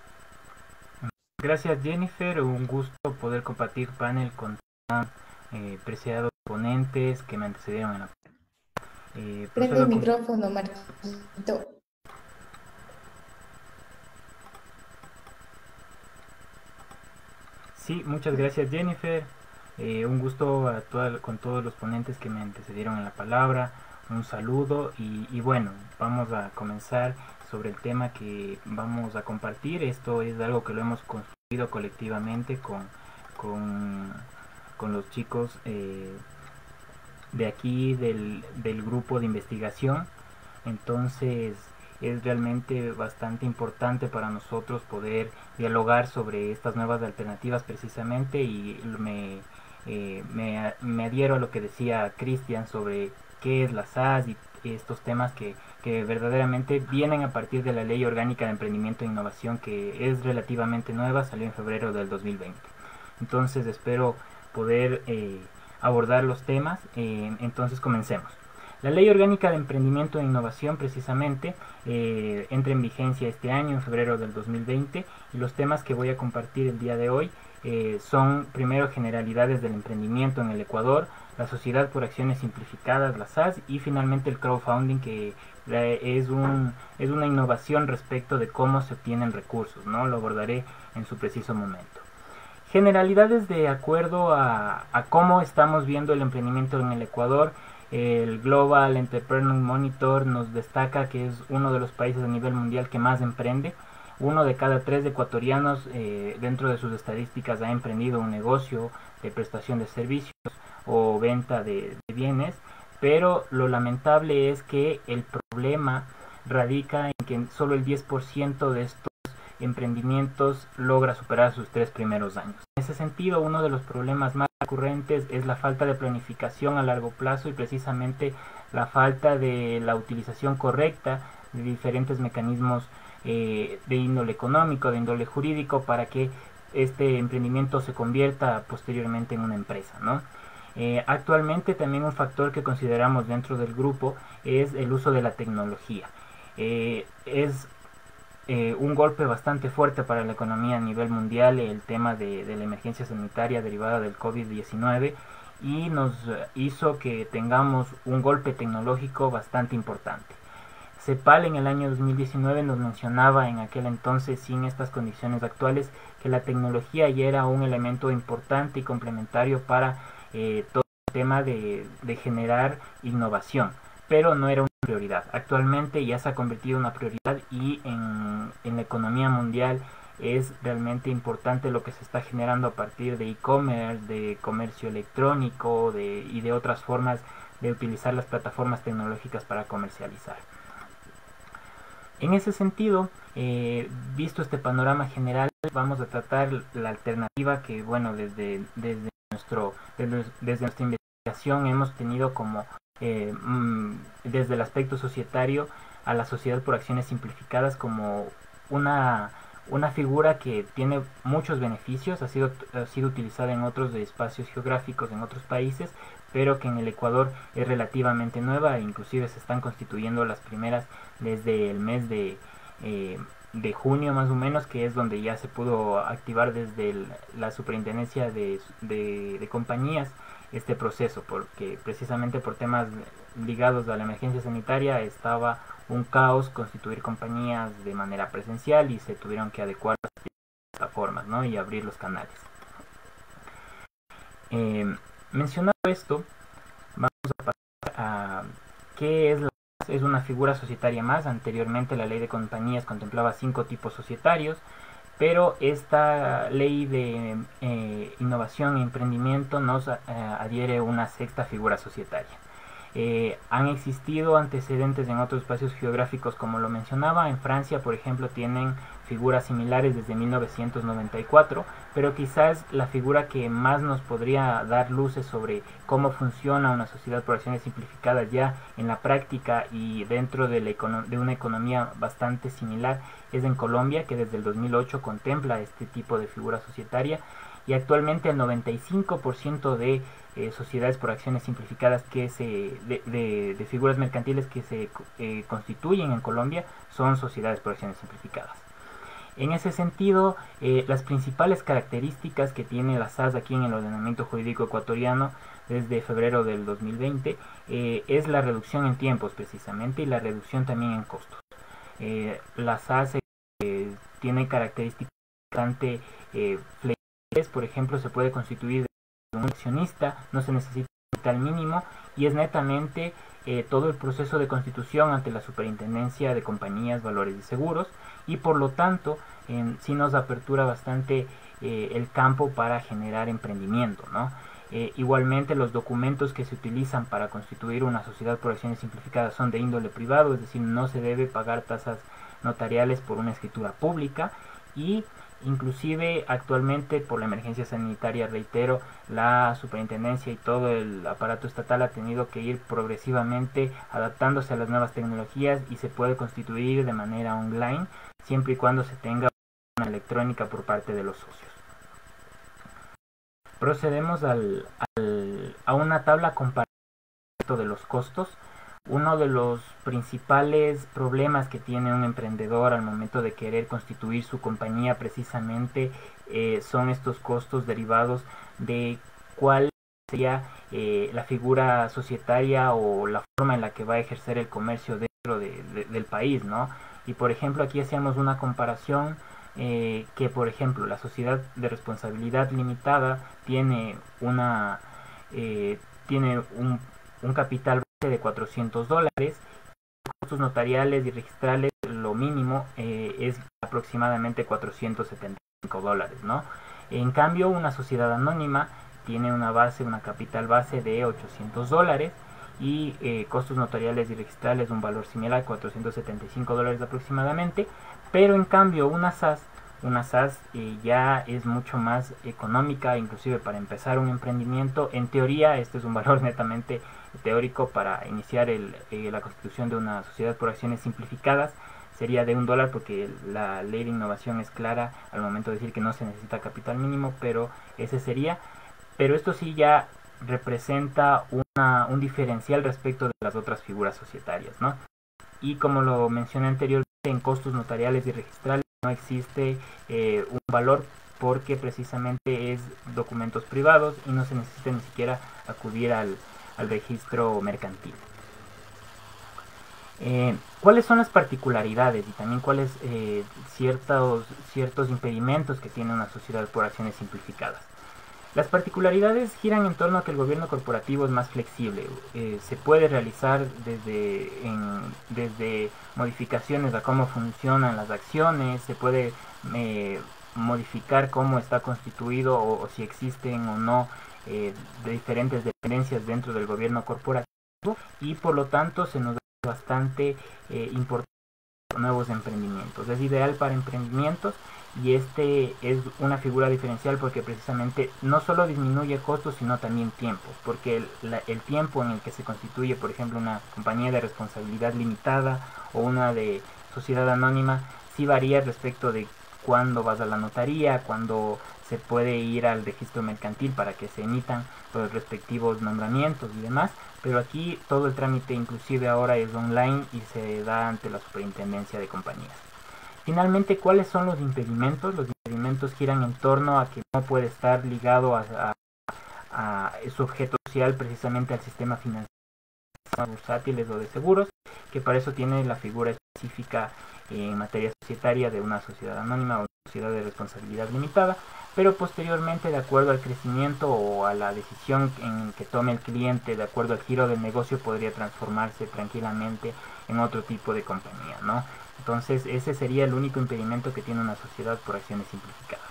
Gracias, Jennifer. Un gusto poder compartir panel con tan preciados ponentes que me antecedieron en la... Prende el micrófono, Marquito. Sí, muchas gracias, Jennifer. Un gusto con todos los ponentes que me antecedieron en la palabra. Un saludo y bueno, vamos a comenzar sobre el tema que vamos a compartir. Esto es algo que lo hemos construido colectivamente con los chicos de aquí del grupo de investigación. Entonces es realmente bastante importante para nosotros poder dialogar sobre estas nuevas alternativas precisamente, y me adhiero a lo que decía Cristian sobre qué es la SAS y estos temas que verdaderamente vienen a partir de la Ley Orgánica de Emprendimiento e Innovación, que es relativamente nueva, salió en febrero del 2020. Entonces espero poder abordar los temas. Entonces comencemos. La Ley Orgánica de Emprendimiento e Innovación precisamente entra en vigencia este año, en febrero del 2020, y los temas que voy a compartir el día de hoy son primero generalidades del emprendimiento en el Ecuador, la Sociedad por Acciones Simplificadas, la SAS, y finalmente el crowdfunding, que es una innovación respecto de cómo se obtienen recursos, ¿no? Lo abordaré en su preciso momento. Generalidades de acuerdo a cómo estamos viendo el emprendimiento en el Ecuador. El Global Entrepreneur Monitor nos destaca que es uno de los países a nivel mundial que más emprende. 1 de cada 3 ecuatorianos dentro de sus estadísticas ha emprendido un negocio de prestación de servicios o venta de bienes, pero lo lamentable es que el problema radica en que solo el 10% de estos emprendimientos logra superar sus 3 primeros años. En ese sentido, uno de los problemas más recurrentes es la falta de planificación a largo plazo y precisamente la falta de la utilización correcta de diferentes mecanismos de índole económico, de índole jurídico, para que este emprendimiento se convierta posteriormente en una empresa, ¿no? Actualmente también un factor que consideramos dentro del grupo es el uso de la tecnología. Es un golpe bastante fuerte para la economía a nivel mundial el tema de la emergencia sanitaria derivada del COVID-19, y nos hizo que tengamos un golpe tecnológico bastante importante. CEPAL en el año 2019 nos mencionaba en aquel entonces, sin estas condiciones actuales, que la tecnología ya era un elemento importante y complementario para todo el tema de generar innovación, pero no era una prioridad. Actualmente ya se ha convertido en una prioridad, y en la economía mundial es realmente importante lo que se está generando a partir de e-commerce, de comercio electrónico y de otras formas de utilizar las plataformas tecnológicas para comercializar. En ese sentido, visto este panorama general, vamos a tratar la alternativa que, bueno, desde nuestra investigación hemos tenido como desde el aspecto societario a la Sociedad por Acciones Simplificadas como una figura que tiene muchos beneficios, ha sido utilizada en otros espacios geográficos, en otros países, pero que en el Ecuador es relativamente nueva, e inclusive se están constituyendo las primeras desde el mes de junio más o menos, que es donde ya se pudo activar desde la superintendencia de compañías este proceso, porque precisamente por temas ligados a la emergencia sanitaria estaba un caos constituir compañías de manera presencial, y se tuvieron que adecuar las plataformas, ¿no? Y abrir los canales. Mencionado esto, vamos a pasar a qué es una figura societaria más. Anteriormente la ley de compañías contemplaba 5 tipos societarios, pero esta ley de innovación y emprendimiento nos adhiere una 6ª figura societaria. Han existido antecedentes en otros espacios geográficos, como lo mencionaba. En Francia, por ejemplo, tienen figuras similares desde 1994, pero quizás la figura que más nos podría dar luces sobre cómo funciona una sociedad por acciones simplificadas ya en la práctica y dentro de una economía bastante similar es en Colombia, que desde el 2008 contempla este tipo de figura societaria, y actualmente el 95% de sociedades por acciones simplificadas de figuras mercantiles que se constituyen en Colombia son sociedades por acciones simplificadas. En ese sentido, las principales características que tiene la SAS aquí en el ordenamiento jurídico ecuatoriano desde febrero del 2020 es la reducción en tiempos precisamente y la reducción también en costos. La SAS tiene características bastante flexibles, por ejemplo, se puede constituir un accionista, no se necesita capital mínimo y es netamente todo el proceso de constitución ante la Superintendencia de Compañías, Valores y Seguros, y por lo tanto sí nos apertura bastante el campo para generar emprendimiento, ¿no? Igualmente los documentos que se utilizan para constituir una sociedad por acciones simplificadas son de índole privado, es decir, no se debe pagar tasas notariales por una escritura pública, y inclusive actualmente por la emergencia sanitaria, reitero, la superintendencia y todo el aparato estatal ha tenido que ir progresivamente adaptándose a las nuevas tecnologías y se puede constituir de manera online siempre y cuando se tenga una electrónica por parte de los socios. Procedemos a una tabla comparativa de los costos. Uno de los principales problemas que tiene un emprendedor al momento de querer constituir su compañía precisamente son estos costos derivados de cuál sería la figura societaria o la forma en la que va a ejercer el comercio dentro del país, ¿no? Y por ejemplo aquí hacíamos una comparación que por ejemplo la sociedad de responsabilidad limitada tiene un capital de $400, costos notariales y registrales lo mínimo es aproximadamente $475, ¿no? En cambio una sociedad anónima tiene una capital base de $800 y costos notariales y registrales un valor similar, $475 aproximadamente, pero en cambio una SAS ya es mucho más económica, inclusive para empezar un emprendimiento. En teoría este es un valor netamente teórico para iniciar la constitución de una sociedad por acciones simplificadas, sería de $1 porque la ley de innovación es clara al momento de decir que no se necesita capital mínimo, pero esto sí ya representa un diferencial respecto de las otras figuras societarias, ¿no? Y como lo mencioné anteriormente, en costos notariales y registrales no existe un valor porque precisamente es documentos privados y no se necesita ni siquiera acudir al registro mercantil. ¿Cuáles son las particularidades y también cuáles ciertos impedimentos que tiene una sociedad por acciones simplificadas? Las particularidades giran en torno a que el gobierno corporativo es más flexible, se puede realizar desde modificaciones a cómo funcionan las acciones, se puede modificar cómo está constituido o si existen o no de diferentes dependencias dentro del gobierno corporativo, y por lo tanto se nos da bastante importante nuevos emprendimientos. Es ideal para emprendimientos y este es una figura diferencial porque precisamente no solo disminuye costos sino también tiempo, porque el tiempo en el que se constituye por ejemplo una compañía de responsabilidad limitada o una de sociedad anónima sí varía respecto de cuándo vas a la notaría, cuándo se puede ir al registro mercantil para que se emitan los respectivos nombramientos y demás, pero aquí todo el trámite inclusive ahora es online y se da ante la Superintendencia de Compañías. Finalmente, ¿cuáles son los impedimentos? Los impedimentos giran en torno a que no puede estar ligado a su objeto social precisamente al sistema financiero, bursátiles o de seguros, que para eso tiene la figura específica en materia societaria de una sociedad anónima o una sociedad de responsabilidad limitada, pero posteriormente, de acuerdo al crecimiento o a la decisión en que tome el cliente, de acuerdo al giro del negocio, podría transformarse tranquilamente en otro tipo de compañía, ¿no? Entonces ese sería el único impedimento que tiene una sociedad por acciones simplificadas.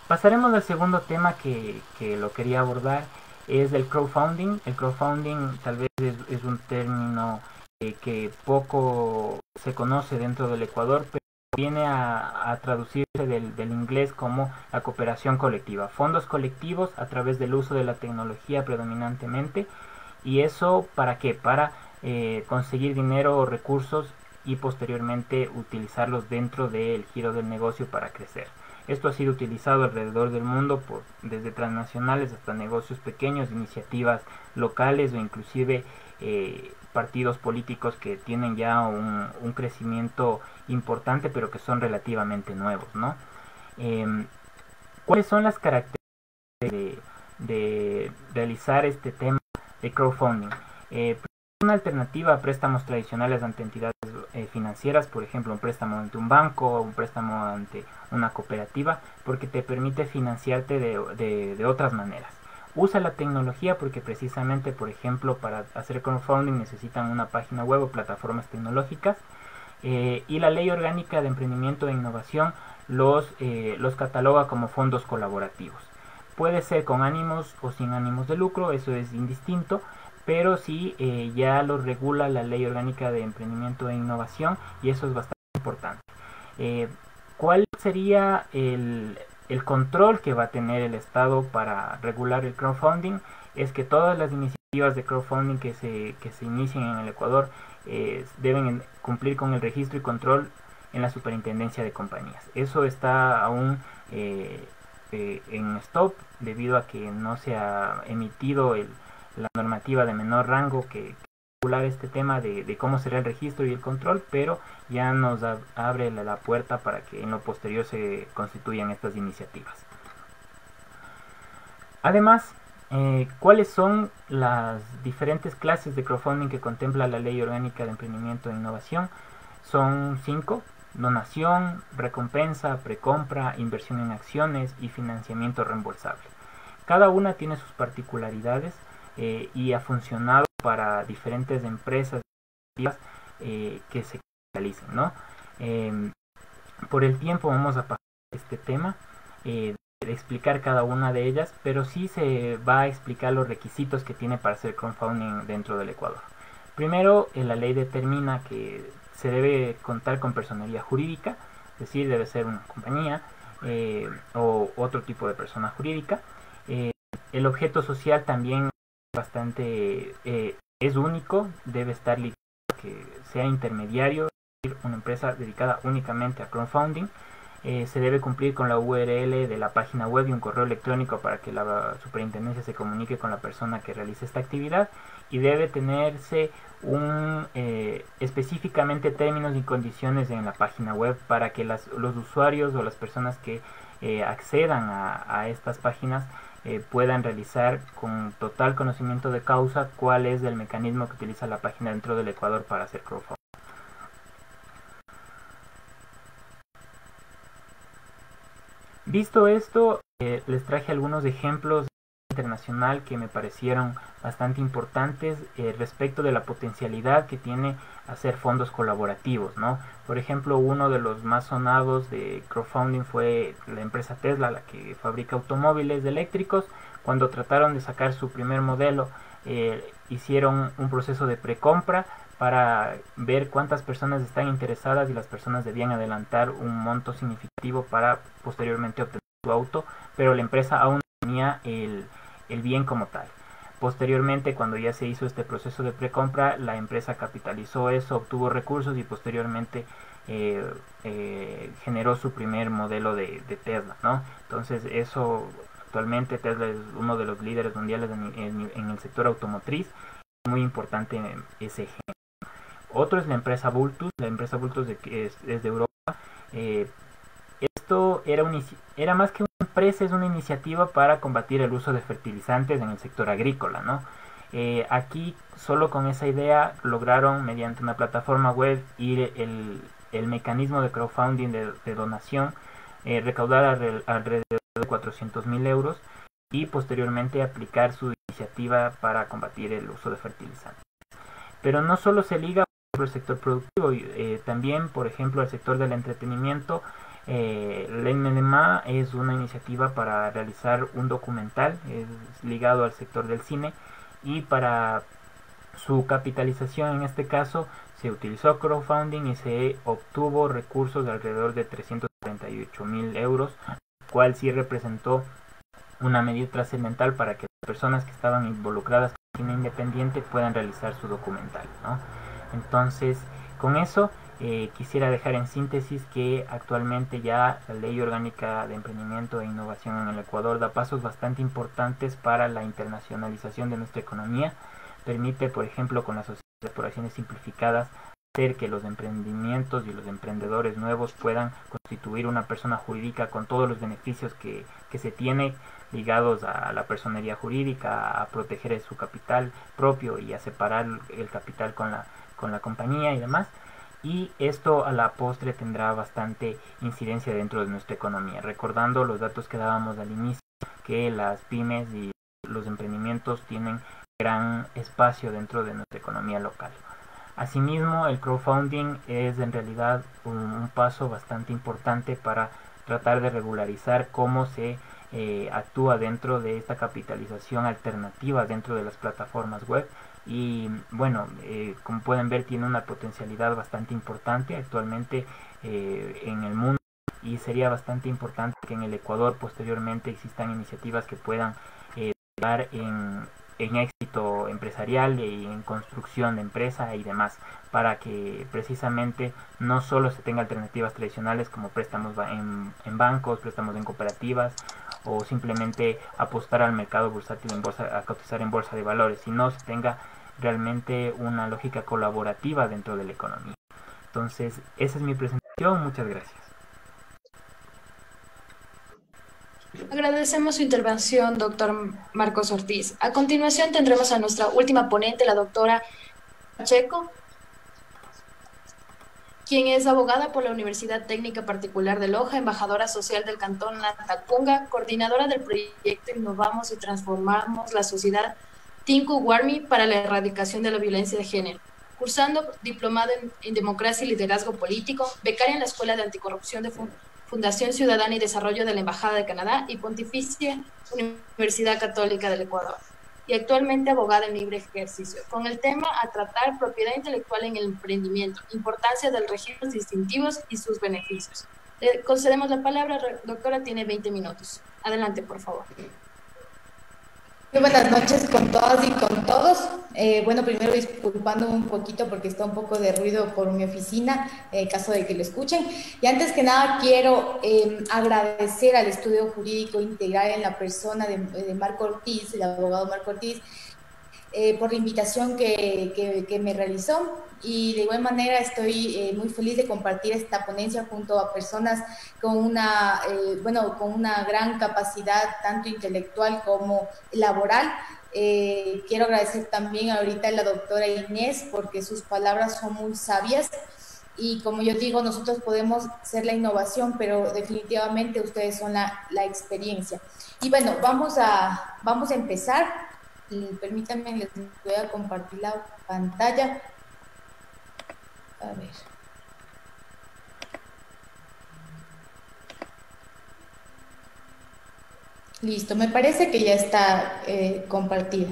Pasaremos al segundo tema que lo quería abordar, es el crowdfunding. El crowdfunding tal vez es un término que poco se conoce dentro del Ecuador, pero viene a traducirse del inglés como la cooperación colectiva, fondos colectivos a través del uso de la tecnología predominantemente. ¿Y eso para qué? Para conseguir dinero o recursos y posteriormente utilizarlos dentro del giro del negocio para crecer. Esto ha sido utilizado alrededor del mundo desde transnacionales hasta negocios pequeños, iniciativas locales o inclusive partidos políticos que tienen ya un crecimiento importante pero que son relativamente nuevos, ¿no? ¿Cuáles son las características de realizar este tema de crowdfunding? Una alternativa a préstamos tradicionales ante entidades financieras, por ejemplo un préstamo ante un banco o un préstamo ante una cooperativa, porque te permite financiarte de otras maneras. Usa la tecnología porque precisamente, por ejemplo, para hacer crowdfunding necesitan una página web o plataformas tecnológicas, y la Ley Orgánica de Emprendimiento e Innovación los cataloga como fondos colaborativos. Puede ser con ánimos o sin ánimos de lucro, eso es indistinto, pero sí ya lo regula la Ley Orgánica de Emprendimiento e Innovación y eso es bastante importante. ¿Cuál sería el control que va a tener el Estado para regular el crowdfunding? Es que todas las iniciativas de crowdfunding que se inicien en el Ecuador deben cumplir con el registro y control en la Superintendencia de Compañías. Eso está aún en stop debido a que no se ha emitido la normativa de menor rango que regular este tema de cómo será el registro y el control, pero ya nos abre la puerta para que en lo posterior se constituyan estas iniciativas. Además, ¿cuáles son las diferentes clases de crowdfunding que contempla la Ley Orgánica de Emprendimiento e Innovación? Son 5: donación, recompensa, precompra, inversión en acciones y financiamiento reembolsable. Cada una tiene sus particularidades y ha funcionado para diferentes empresas que se realicen, ¿no? Por el tiempo vamos a pasar este tema de explicar cada una de ellas, pero sí se va a explicar los requisitos que tiene para hacer crowdfunding dentro del Ecuador. Primero, la ley determina que se debe contar con personería jurídica, es decir, debe ser una compañía o otro tipo de persona jurídica. El objeto social también bastante es único, debe estar ligado a que sea intermediario, es decir, una empresa dedicada únicamente a crowdfunding. Se debe cumplir con la URL de la página web y un correo electrónico para que la superintendencia se comunique con la persona que realice esta actividad, y debe tenerse específicamente términos y condiciones en la página web para que los usuarios o las personas que accedan a estas páginas puedan realizar con total conocimiento de causa cuál es el mecanismo que utiliza la página dentro del Ecuador para hacer crowdfunding. Visto esto, les traje algunos ejemplos internacional que me parecieron bastante importantes respecto de la potencialidad que tiene hacer fondos colaborativos, ¿no? Por ejemplo, uno de los más sonados de crowdfunding fue la empresa Tesla, la que fabrica automóviles eléctricos. Cuando trataron de sacar su primer modelo, hicieron un proceso de precompra para ver cuántas personas están interesadas y las personas debían adelantar un monto significativo para posteriormente obtener su auto, pero la empresa aún no tenía el bien como tal. Posteriormente, cuando ya se hizo este proceso de precompra, la empresa capitalizó eso, obtuvo recursos y posteriormente generó su primer modelo de Tesla, ¿no? Entonces eso, actualmente Tesla es uno de los líderes mundiales en el sector automotriz, muy importante en ese ejemplo. Otro es la empresa Vultus. La empresa Vultus es de Europa. Esto era más que una empresa, es una iniciativa para combatir el uso de fertilizantes en el sector agrícola, ¿no? Aquí solo con esa idea lograron, mediante una plataforma web y el mecanismo de crowdfunding de donación, recaudar alrededor de 400.000 euros y posteriormente aplicar su iniciativa para combatir el uso de fertilizantes. Pero no solo se liga al sector productivo, también, por ejemplo, el sector del entretenimiento. La NMA es una iniciativa para realizar un documental, es ligado al sector del cine, y para su capitalización en este caso se utilizó crowdfunding y se obtuvo recursos de alrededor de 338.000 euros, cual sí representó una medida trascendental para que las personas que estaban involucradas en el cine independiente puedan realizar su documental, ¿no? Entonces, con eso quisiera dejar en síntesis que actualmente ya la Ley Orgánica de Emprendimiento e Innovación en el Ecuador da pasos bastante importantes para la internacionalización de nuestra economía. Permite, por ejemplo, con las sociedades por acciones simplificadas, hacer que los emprendimientos y los emprendedores nuevos puedan constituir una persona jurídica con todos los beneficios que se tiene ligados a la personería jurídica, a proteger su capital propio y a separar el capital con la compañía y demás. Y esto a la postre tendrá bastante incidencia dentro de nuestra economía, recordando los datos que dábamos al inicio, que las pymes y los emprendimientos tienen gran espacio dentro de nuestra economía local. Asimismo, el crowdfunding es en realidad un paso bastante importante para tratar de regularizar cómo se actúa dentro de esta capitalización alternativa dentro de las plataformas web. Y bueno, como pueden ver, tiene una potencialidad bastante importante actualmente en el mundo, y sería bastante importante que en el Ecuador posteriormente existan iniciativas que puedan dar en éxito empresarial y en construcción de empresa y demás, para que precisamente no solo se tenga alternativas tradicionales como préstamos en bancos, préstamos en cooperativas, o simplemente apostar al mercado bursátil a cotizar en bolsa de valores, sino se tenga realmente una lógica colaborativa dentro de la economía. Entonces, esa es mi presentación. Muchas gracias. Agradecemos su intervención, doctor Marcos Ortiz. A continuación tendremos a nuestra última ponente, la doctora Pacheco, quien es abogada por la Universidad Técnica Particular de Loja, embajadora social del Cantón Latacunga, coordinadora del proyecto Innovamos y Transformamos la Sociedad Tinku Warmi para la erradicación de la violencia de género, cursando diplomado en Democracia y Liderazgo Político, becaria en la Escuela de Anticorrupción de Fundación Ciudadana y Desarrollo de la Embajada de Canadá y Pontificia Universidad Católica del Ecuador, y actualmente abogada en libre ejercicio, con el tema a tratar propiedad intelectual en el emprendimiento, importancia de los registros distintivos y sus beneficios. Le concedemos la palabra, doctora, tiene 20 minutos. Adelante, por favor. Muy buenas noches con todas y con todos. Bueno, primero disculpándome un poquito porque está un poco de ruido por mi oficina, en caso de que lo escuchen. Y antes que nada quiero agradecer al Estudio Jurídico Integral en la persona de Marco Ortiz, el abogado Marco Ortiz, por la invitación que me realizó, y de igual manera estoy muy feliz de compartir esta ponencia junto a personas con una gran capacidad tanto intelectual como laboral. Quiero agradecer también ahorita a la doctora Inés porque sus palabras son muy sabias, y como yo digo, nosotros podemos ser la innovación, pero definitivamente ustedes son la experiencia. Y bueno, vamos a empezar. Permítanme, les voy a compartir la pantalla. A ver. Listo, me parece que ya está compartida.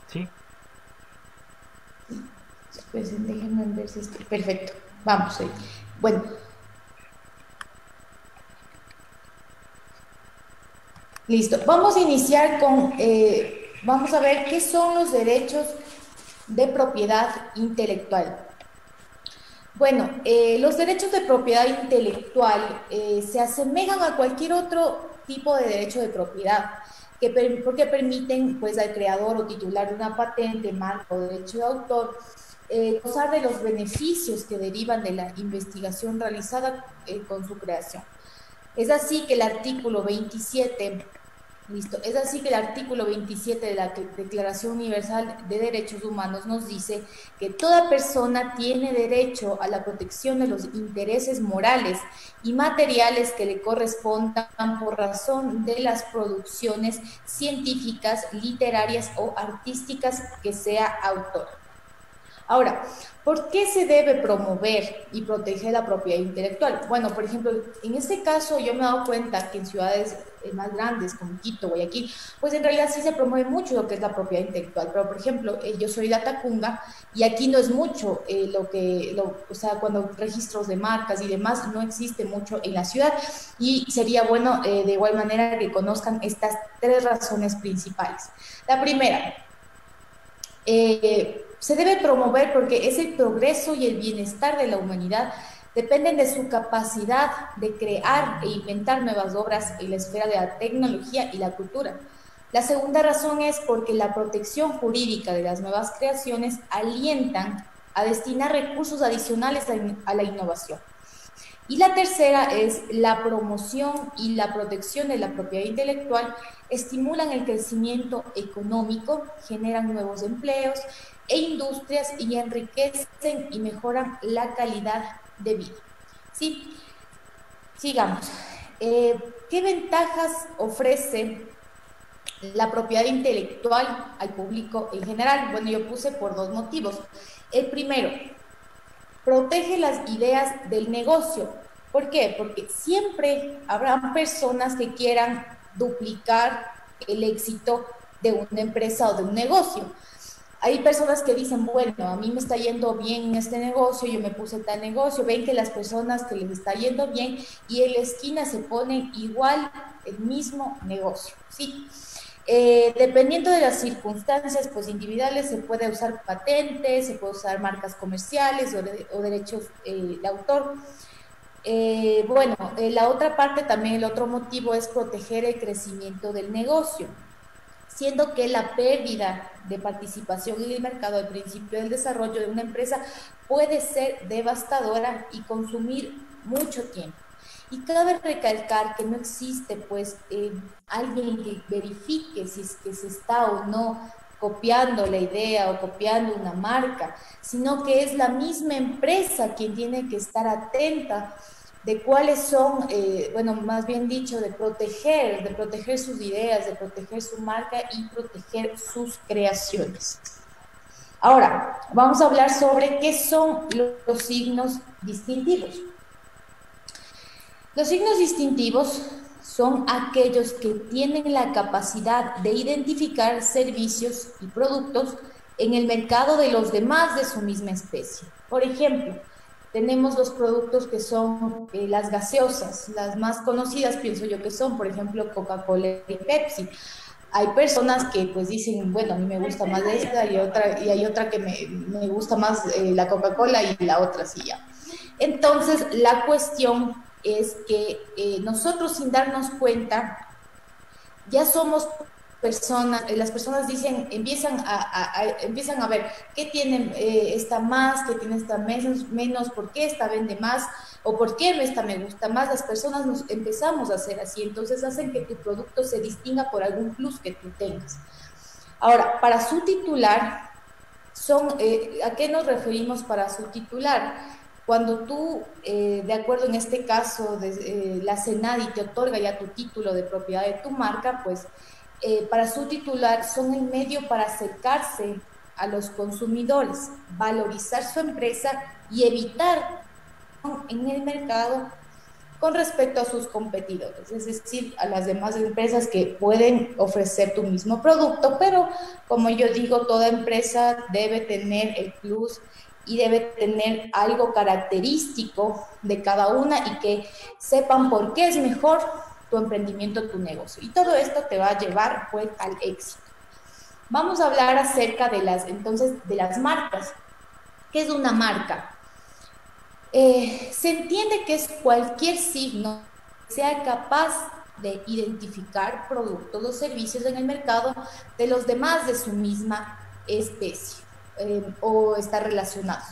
Sí. Pues déjenme ver si está. Perfecto, vamos ahí. Bueno. Listo, vamos a iniciar con, vamos a ver qué son los derechos de propiedad intelectual. Bueno, los derechos de propiedad intelectual se asemejan a cualquier otro tipo de derecho de propiedad, porque permiten pues, al creador o titular de una patente, marca o derecho de autor gozar de los beneficios que derivan de la investigación realizada con su creación. Es así que el artículo 27, es así que el artículo 27 de la Declaración Universal de Derechos Humanos nos dice que toda persona tiene derecho a la protección de los intereses morales y materiales que le correspondan por razón de las producciones científicas, literarias o artísticas que sea autor. Ahora, ¿por qué se debe promover y proteger la propiedad intelectual? Bueno, por ejemplo, en este caso yo me he dado cuenta que en ciudades más grandes como Quito, Guayaquil, pues en realidad sí se promueve mucho lo que es la propiedad intelectual, pero por ejemplo, yo soy de Latacunga y aquí no es mucho o sea, cuando registros de marcas y demás no existe mucho en la ciudad, y sería bueno de igual manera que conozcan estas tres razones principales. La primera, se debe promover porque es el progreso y el bienestar de la humanidad dependen de su capacidad de crear e inventar nuevas obras en la esfera de la tecnología y la cultura. La segunda razón es porque la protección jurídica de las nuevas creaciones alientan a destinar recursos adicionales a la innovación. Y la tercera es la promoción y la protección de la propiedad intelectual estimulan el crecimiento económico, generan nuevos empleos e industrias y enriquecen y mejoran la calidad de vida. ¿Sí? Sigamos. ¿Qué ventajas ofrece la propiedad intelectual al público en general? Bueno, yo puse por dos motivos. El primero, protege las ideas del negocio. ¿Por qué? Porque siempre habrá personas que quieran duplicar el éxito de una empresa o de un negocio. Hay personas que dicen, bueno, a mí me está yendo bien en este negocio, yo me puse tal negocio, ven que las personas que les está yendo bien y en la esquina se ponen igual el mismo negocio, ¿sí? Dependiendo de las circunstancias pues individuales se puede usar patentes, se puede usar marcas comerciales o derechos de autor. La otra parte también, el otro motivo es proteger el crecimiento del negocio, siendo que la pérdida de participación en el mercado al principio del desarrollo de una empresa puede ser devastadora y consumir mucho tiempo. Y cabe recalcar que no existe pues alguien que verifique si es que se está o no copiando la idea o copiando una marca, sino que es la misma empresa quien tiene que estar atenta de cuáles son, más bien dicho, de proteger sus ideas, de proteger su marca y proteger sus creaciones. Ahora, vamos a hablar sobre qué son los signos distintivos. Los signos distintivos son aquellos que tienen la capacidad de identificar servicios y productos en el mercado de los demás de su misma especie. Por ejemplo, tenemos los productos que son las gaseosas, las más conocidas pienso yo que son, por ejemplo, Coca-Cola y Pepsi. Hay personas que pues dicen, bueno, a mí me gusta más esta y hay otra que me gusta más la Coca-Cola y la otra sí ya. Entonces, la cuestión es que nosotros sin darnos cuenta ya somos personas, las personas dicen, empiezan a ver qué tiene esta más, qué tiene esta menos, por qué esta vende más o por qué esta me gusta más. Las personas nos empezamos a hacer así, entonces hacen que tu producto se distinga por algún plus que tú tengas. Ahora, para subtitular, ¿a qué nos referimos para subtitular? Cuando tú, de acuerdo en este caso, la CENADI te otorga ya tu título de propiedad de tu marca, pues para subtitular son el medio para acercarse a los consumidores, valorizar su empresa y evitar en el mercado con respecto a sus competidores, es decir, a las demás empresas que pueden ofrecer tu mismo producto, pero como yo digo, toda empresa debe tener el plus y debe tener algo característico de cada una y que sepan por qué es mejor tu emprendimiento, tu negocio. Y todo esto te va a llevar pues al éxito. Vamos a hablar acerca de las marcas. ¿Qué es una marca? Se entiende que es cualquier signo que sea capaz de identificar productos o servicios en el mercado de los demás de su misma especie. O estar relacionados.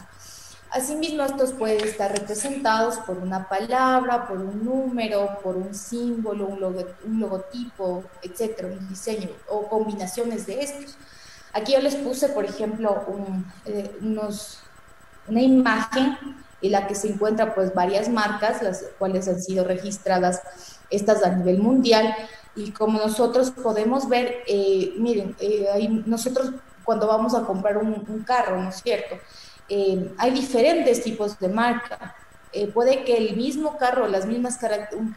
Asimismo, estos pueden estar representados por una palabra, por un número, por un símbolo, un logotipo, etcétera, un diseño o combinaciones de estos. Aquí yo les puse, por ejemplo, una imagen en la que se encuentran pues varias marcas, las cuales han sido registradas estas a nivel mundial, y como nosotros podemos ver, nosotros cuando vamos a comprar un carro, ¿no es cierto? Hay diferentes tipos de marca. Puede que el mismo carro,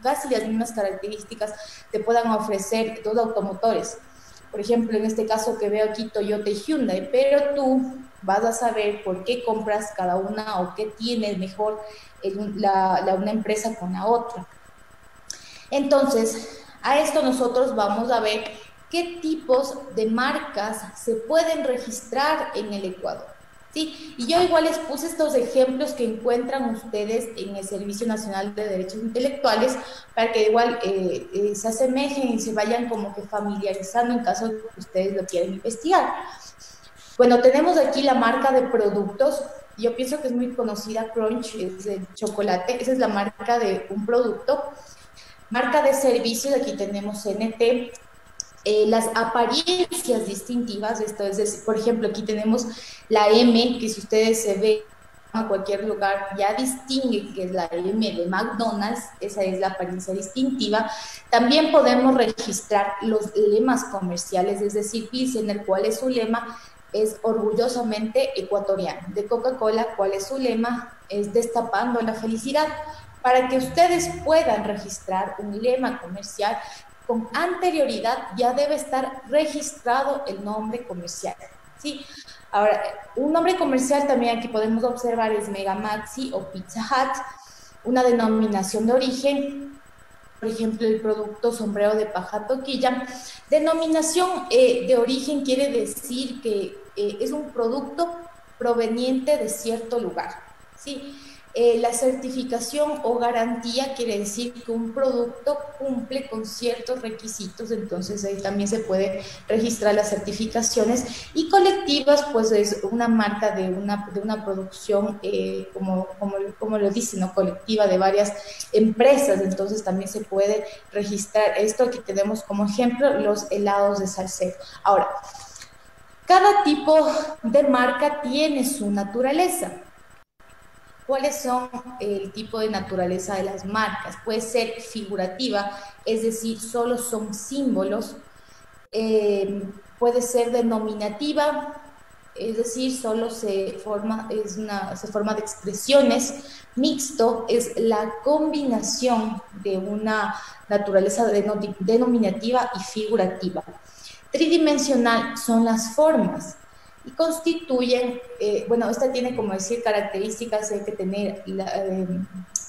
casi las mismas características, te puedan ofrecer dos automotores. Por ejemplo, en este caso que veo aquí, Toyota y Hyundai, pero tú vas a saber por qué compras cada una o qué tiene mejor una empresa con la otra. Entonces, a esto nosotros vamos a ver qué tipos de marcas se pueden registrar en el Ecuador. ¿Sí? Y yo igual les puse estos ejemplos que encuentran ustedes en el Servicio Nacional de Derechos Intelectuales para que igual se asemejen y se vayan como que familiarizando en caso de que ustedes lo quieran investigar. Bueno, tenemos aquí la marca de productos. Yo pienso que es muy conocida, Crunch, es de chocolate. Esa es la marca de un producto. Marca de servicios, aquí tenemos CNT. Las apariencias distintivas, esto es decir, por ejemplo, aquí tenemos la M, que si ustedes se ven a cualquier lugar, ya distingue que es la M de McDonald's, esa es la apariencia distintiva. También podemos registrar los lemas comerciales, es decir, Pilsener, ¿cuál es su lema? Es orgullosamente ecuatoriano. De Coca-Cola, ¿cuál es su lema? Es destapando la felicidad. Para que ustedes puedan registrar un lema comercial, con anterioridad ya debe estar registrado el nombre comercial, ¿sí? Ahora, un nombre comercial también aquí podemos observar es Mega Maxi o Pizza Hut, una denominación de origen, por ejemplo, el producto sombrero de paja toquilla. Denominación de origen quiere decir que es un producto proveniente de cierto lugar, ¿sí? La certificación o garantía quiere decir que un producto cumple con ciertos requisitos, entonces ahí también se puede registrar las certificaciones. Y colectivas, pues es una marca de una producción, como lo dicen, ¿no? Colectiva de varias empresas, entonces también se puede registrar esto. Aquí tenemos como ejemplo los helados de Salcedo. Ahora, cada tipo de marca tiene su naturaleza. ¿Cuáles son el tipo de naturaleza de las marcas? Puede ser figurativa, es decir, solo son símbolos. Puede ser denominativa, es decir, solo se forma de expresiones. Mixto es la combinación de una naturaleza denominativa y figurativa. Tridimensional son las formas. Y constituyen, bueno, esta tiene como decir características, hay que tener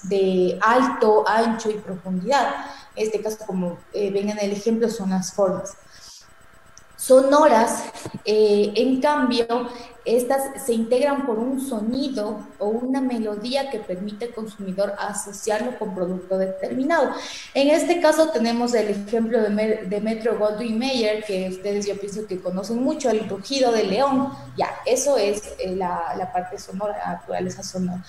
de alto, ancho y profundidad. En este caso, como ven en el ejemplo, son las formas. Sonoras, en cambio, estas se integran por un sonido o una melodía que permite al consumidor asociarlo con producto determinado. En este caso tenemos el ejemplo de Metro-Goldwyn-Mayer, que ustedes yo pienso que conocen mucho, el rugido del león. Ya, eso es la parte sonora, la naturaleza sonora.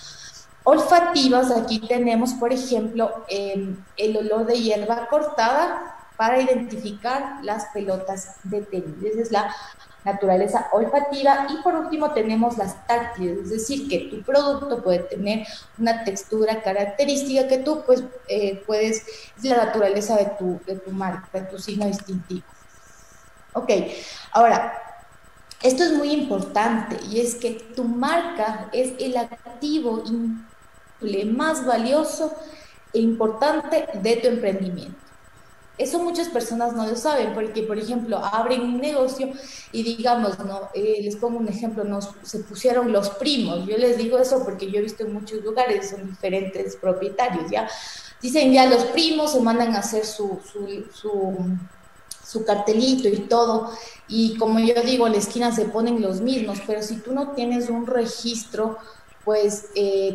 Olfativas, aquí tenemos, por ejemplo, el olor de hierba cortada, para identificar las pelotas de tenis. Esa es la naturaleza olfativa. Y por último tenemos las táctiles, es decir, que tu producto puede tener una textura característica que tú pues puedes, es la naturaleza de tu marca, de tu signo distintivo. Ok, ahora, esto es muy importante y es que tu marca es el activo más valioso e importante de tu emprendimiento. Eso muchas personas no lo saben, porque, por ejemplo, abren un negocio y digamos, ¿no? Les pongo un ejemplo, se pusieron los primos. Yo les digo eso porque yo he visto en muchos lugares, son diferentes propietarios, ¿ya? Dicen ya los primos se mandan a hacer su cartelito y todo, y como yo digo, en la esquina se ponen los mismos, pero si tú no tienes un registro, pues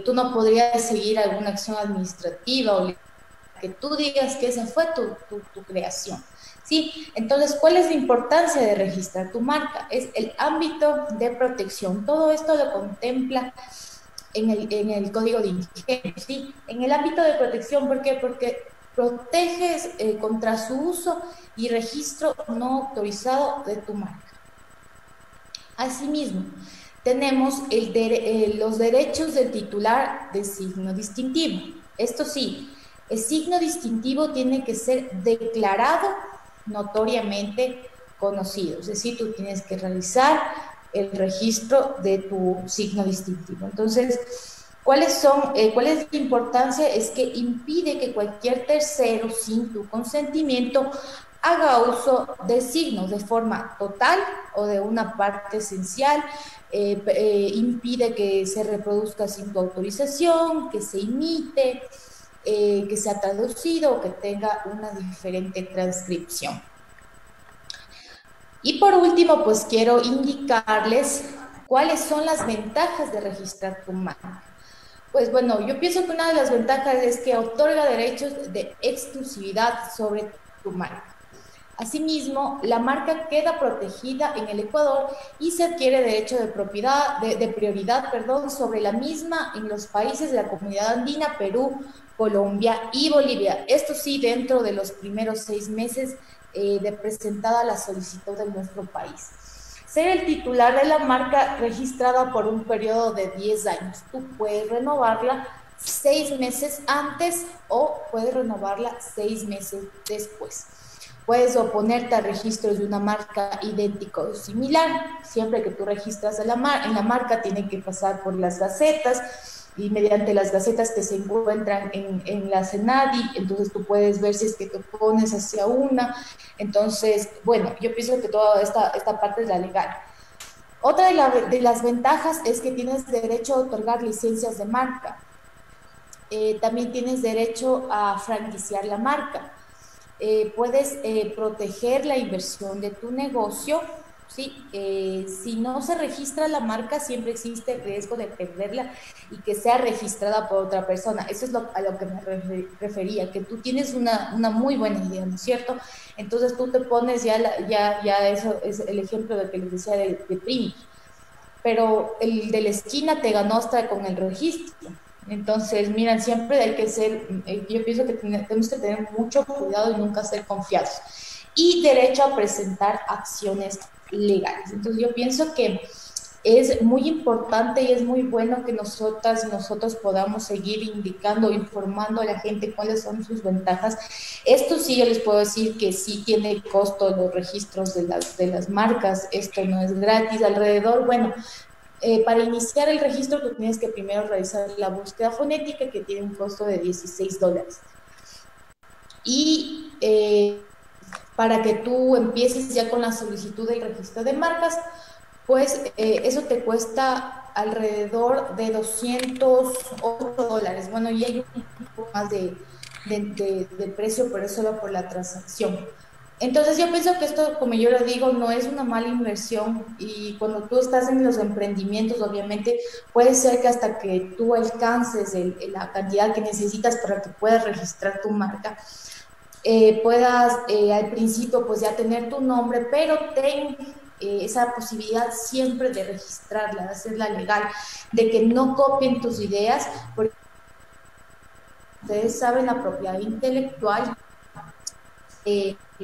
tú no podrías seguir alguna acción administrativa o que tú digas que esa fue tu creación, ¿sí? Entonces, ¿cuál es la importancia de registrar tu marca? Es el ámbito de protección. Todo esto lo contempla en el Código de Ingenio, ¿sí? En el ámbito de protección, ¿por qué? Porque proteges contra su uso y registro no autorizado de tu marca. Asimismo, tenemos los derechos del titular de signo distintivo. Esto sí, el signo distintivo tiene que ser declarado notoriamente conocido, es decir, tú tienes que realizar el registro de tu signo distintivo. Entonces, ¿cuál es la importancia? Es que impide que cualquier tercero, sin tu consentimiento, haga uso de signos de forma total o de una parte esencial, impide que se reproduzca sin tu autorización, que se imite, que sea traducido o que tenga una diferente transcripción. Y por último, pues quiero indicarles cuáles son las ventajas de registrar tu marca. Pues bueno, yo pienso que una de las ventajas es que otorga derechos de exclusividad sobre tu marca. Asimismo, la marca queda protegida en el Ecuador y se adquiere derecho de propiedad, de prioridad, perdón, sobre la misma en los países de la Comunidad Andina, Perú, Colombia y Bolivia. Esto sí, dentro de los primeros 6 meses de presentada la solicitud de nuestro país. Ser el titular de la marca registrada por un periodo de 10 años. Tú puedes renovarla 6 meses antes o puedes renovarla 6 meses después. Puedes oponerte a registros de una marca idéntico o similar. Siempre que tú registras en la marca, tiene que pasar por las gacetas y mediante las gacetas que se encuentran en la CENADI, entonces tú puedes ver si es que te opones hacia una. Entonces, bueno, yo pienso que toda esta parte es la legal. Otra de las ventajas es que tienes derecho a otorgar licencias de marca. También tienes derecho a franquiciar la marca. Puedes proteger la inversión de tu negocio, ¿sí? Si no se registra la marca, siempre existe el riesgo de perderla y que sea registrada por otra persona. Eso es a lo que me refería, que tú tienes una muy buena idea, ¿no es cierto? Entonces tú te pones ya eso es el ejemplo de que les decía de Primi, pero el de la esquina te ganó hasta con el registro. Entonces, miren, siempre hay que ser, yo pienso que tenemos que tener mucho cuidado y nunca ser confiados. Y derecho a presentar acciones legales. Entonces, yo pienso que es muy importante y es muy bueno que nosotras y nosotros podamos seguir indicando, informando a la gente cuáles son sus ventajas. Esto sí, yo les puedo decir que sí tiene costo los registros de las marcas, esto no es gratis, alrededor, bueno, para iniciar el registro tú tienes que primero realizar la búsqueda fonética que tiene un costo de $16. Y para que tú empieces ya con la solicitud del registro de marcas, pues eso te cuesta alrededor de $208. Bueno, y hay un poco más de precio, pero es solo por la transacción. Entonces yo pienso que esto, como yo lo digo, no es una mala inversión y cuando tú estás en los emprendimientos, obviamente puede ser que hasta que tú alcances la cantidad que necesitas para que puedas registrar tu marca, puedas al principio pues ya tener tu nombre, pero ten esa posibilidad siempre de registrarla, de hacerla legal, de que no copien tus ideas, porque ustedes saben la propiedad intelectual.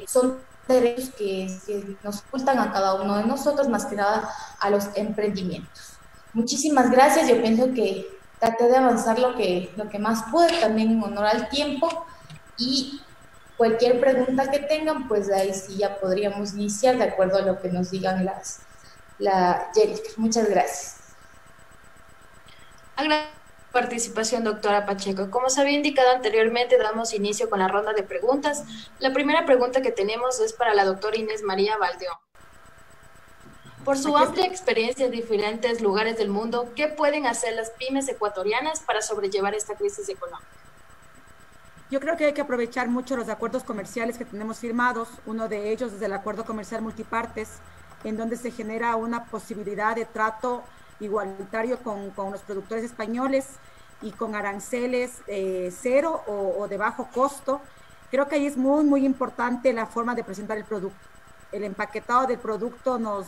Son derechos que nos ocultan a cada uno de nosotros, más que nada a los emprendimientos. Muchísimas gracias, yo pienso que traté de avanzar lo que más pude, también en honor al tiempo, y cualquier pregunta que tengan, pues ahí sí ya podríamos iniciar de acuerdo a lo que nos digan la Jennifer. Muchas gracias. Participación, doctora Pacheco. Como se había indicado anteriormente, damos inicio con la ronda de preguntas. La primera pregunta que tenemos es para la doctora Inés María Valdeón. Por su amplia experiencia en diferentes lugares del mundo, ¿qué pueden hacer las pymes ecuatorianas para sobrellevar esta crisis económica? Yo creo que hay que aprovechar mucho los acuerdos comerciales que tenemos firmados. Uno de ellos es el acuerdo comercial multipartes, en donde se genera una posibilidad de trato igualitario con los productores españoles y con aranceles cero o de bajo costo. Creo que ahí es muy, muy importante la forma de presentar el producto. El empaquetado del producto nos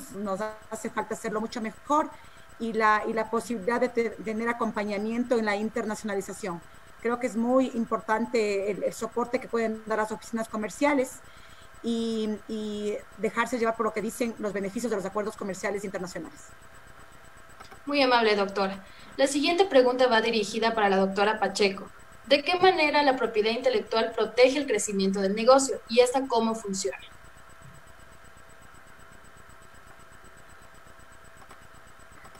hace falta hacerlo mucho mejor y la posibilidad de tener acompañamiento en la internacionalización. Creo que es muy importante el soporte que pueden dar las oficinas comerciales y dejarse llevar por lo que dicen los beneficios de los acuerdos comerciales internacionales. Muy amable, doctora. La siguiente pregunta va dirigida para la doctora Pacheco. ¿De qué manera la propiedad intelectual protege el crecimiento del negocio y esta cómo funciona?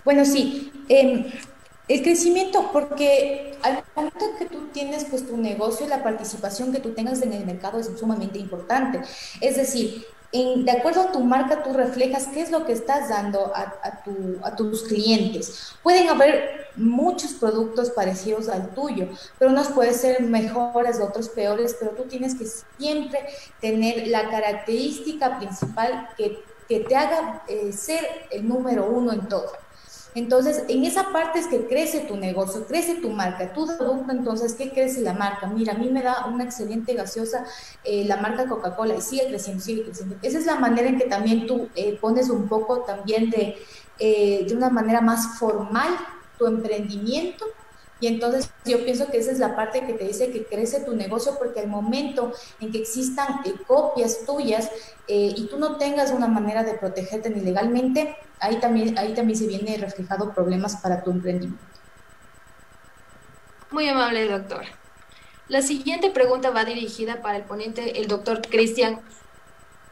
Bueno, sí. El crecimiento, porque al momento que tú tienes pues tu negocio, la participación que tú tengas en el mercado es sumamente importante. Es decir, de acuerdo a tu marca, tú reflejas qué es lo que estás dando a tus clientes. Pueden haber muchos productos parecidos al tuyo, pero unos pueden ser mejores, otros peores, pero tú tienes que siempre tener la característica principal que que te haga ser el número uno en todo. Entonces, en esa parte es que crece tu negocio, crece tu marca, tu producto. Entonces, ¿qué crece la marca? Mira, a mí me da una excelente gaseosa la marca Coca-Cola y sigue creciendo, sigue creciendo. Esa es la manera en que también tú pones un poco también de una manera más formal tu emprendimiento. Y entonces yo pienso que esa es la parte que te dice que crece tu negocio, porque al momento en que existan copias tuyas y tú no tengas una manera de protegerte ni legalmente, ahí también se viene reflejado problemas para tu emprendimiento. Muy amable, doctor. La siguiente pregunta va dirigida para el ponente, el doctor Cristian.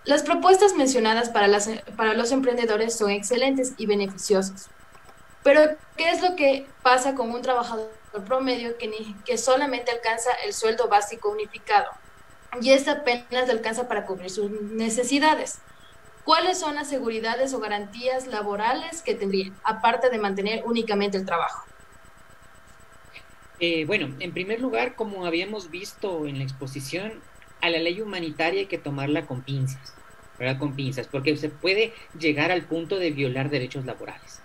Las propuestas mencionadas para los emprendedores son excelentes y beneficiosas. Pero, ¿qué es lo que pasa con un trabajador promedio que solamente alcanza el sueldo básico unificado y esta apenas le alcanza para cubrir sus necesidades? ¿Cuáles son las seguridades o garantías laborales que tendría, aparte de mantener únicamente el trabajo? Bueno, en primer lugar, como habíamos visto en la exposición, a la ley humanitaria hay que tomarla con pinzas, ¿verdad? Con pinzas, porque se puede llegar al punto de violar derechos laborales.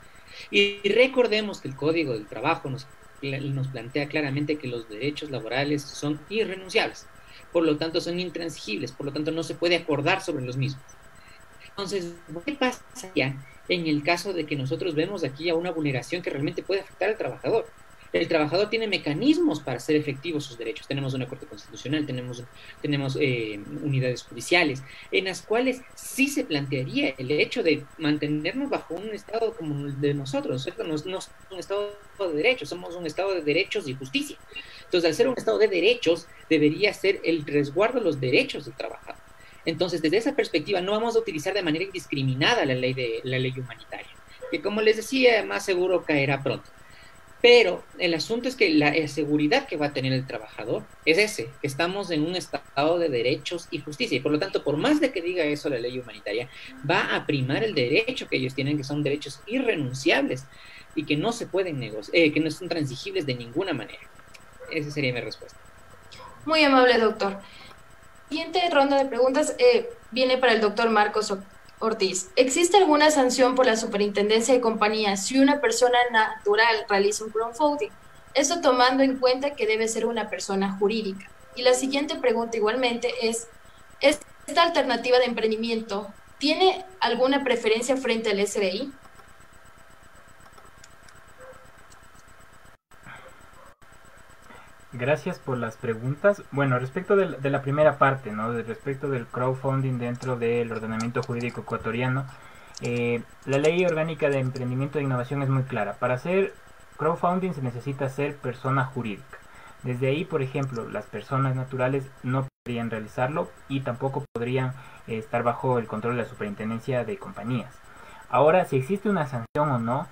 Y recordemos que el Código del Trabajo nos plantea claramente que los derechos laborales son irrenunciables, por lo tanto son intransigibles, por lo tanto no se puede acordar sobre los mismos. Entonces, ¿qué pasa ya en el caso de que nosotros vemos aquí a una vulneración que realmente puede afectar al trabajador? El trabajador tiene mecanismos para hacer efectivos sus derechos. Tenemos una Corte Constitucional, tenemos unidades judiciales, en las cuales sí se plantearía el hecho de mantenernos bajo un estado como el de nosotros, ¿cierto? No es un estado de derechos, somos un estado de derechos y justicia. Entonces, al ser un estado de derechos, debería ser el resguardo de los derechos del trabajador. Entonces, desde esa perspectiva, no vamos a utilizar de manera indiscriminada la ley humanitaria, que, como les decía, más seguro caerá pronto. Pero el asunto es que la seguridad que va a tener el trabajador es ese, que estamos en un estado de derechos y justicia, y por lo tanto, por más de que diga eso la ley humanitaria, va a primar el derecho que ellos tienen, que son derechos irrenunciables y que no se pueden negociar, que no son transigibles de ninguna manera. Esa sería mi respuesta. Muy amable, doctor. Siguiente ronda de preguntas viene para el doctor Marcos Ortiz. ¿Existe alguna sanción por la Superintendencia de Compañías si una persona natural realiza un crowdfunding? Esto tomando en cuenta que debe ser una persona jurídica. Y la siguiente pregunta igualmente es, ¿esta alternativa de emprendimiento tiene alguna preferencia frente al SRI? Gracias por las preguntas. Bueno, respecto de la primera parte, ¿no? Respecto del crowdfunding dentro del ordenamiento jurídico ecuatoriano, la ley orgánica de emprendimiento e innovación es muy clara. Para hacer crowdfunding se necesita ser persona jurídica. Desde ahí, por ejemplo, las personas naturales no podrían realizarlo y tampoco podrían estar bajo el control de la Superintendencia de Compañías. Ahora, si existe una sanción o no,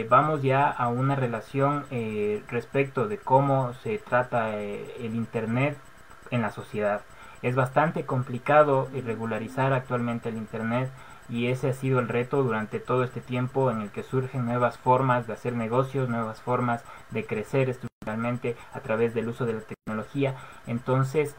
vamos ya a una relación respecto de cómo se trata el Internet en la sociedad. Es bastante complicado regularizar actualmente el Internet y ese ha sido el reto durante todo este tiempo en el que surgen nuevas formas de hacer negocios, nuevas formas de crecer estructuralmente a través del uso de la tecnología. Entonces,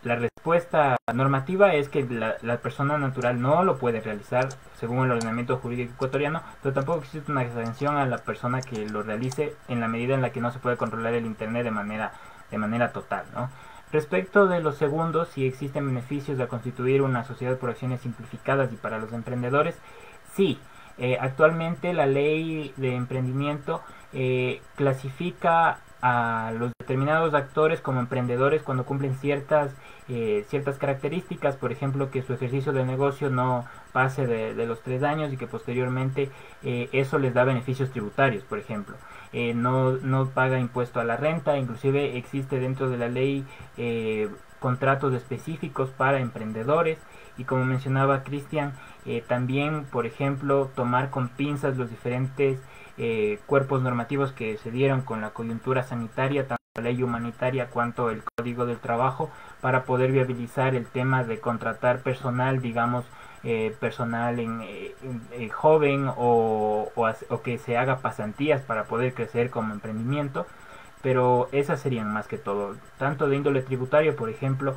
la respuesta normativa es que la persona natural no lo puede realizar según el ordenamiento jurídico ecuatoriano, pero tampoco existe una sanción a la persona que lo realice en la medida en la que no se puede controlar el Internet de manera total, ¿no? Respecto de los segundos, si existen beneficios de constituir una sociedad por acciones simplificadas y para los emprendedores, sí. Actualmente la ley de emprendimiento clasifica a los determinados actores como emprendedores cuando cumplen ciertas características, por ejemplo, que su ejercicio de negocio no pase de los 3 años y que posteriormente eso les da beneficios tributarios, por ejemplo. No paga impuesto a la renta, inclusive existe dentro de la ley contratos específicos para emprendedores y, como mencionaba Cristian, también, por ejemplo, tomar con pinzas los diferentes cuerpos normativos que se dieron con la coyuntura sanitaria, tanto la ley humanitaria cuanto el Código del Trabajo, para poder viabilizar el tema de contratar personal, digamos, personal joven o que se haga pasantías para poder crecer como emprendimiento. Pero esas serían más que todo, tanto de índole tributario, por ejemplo,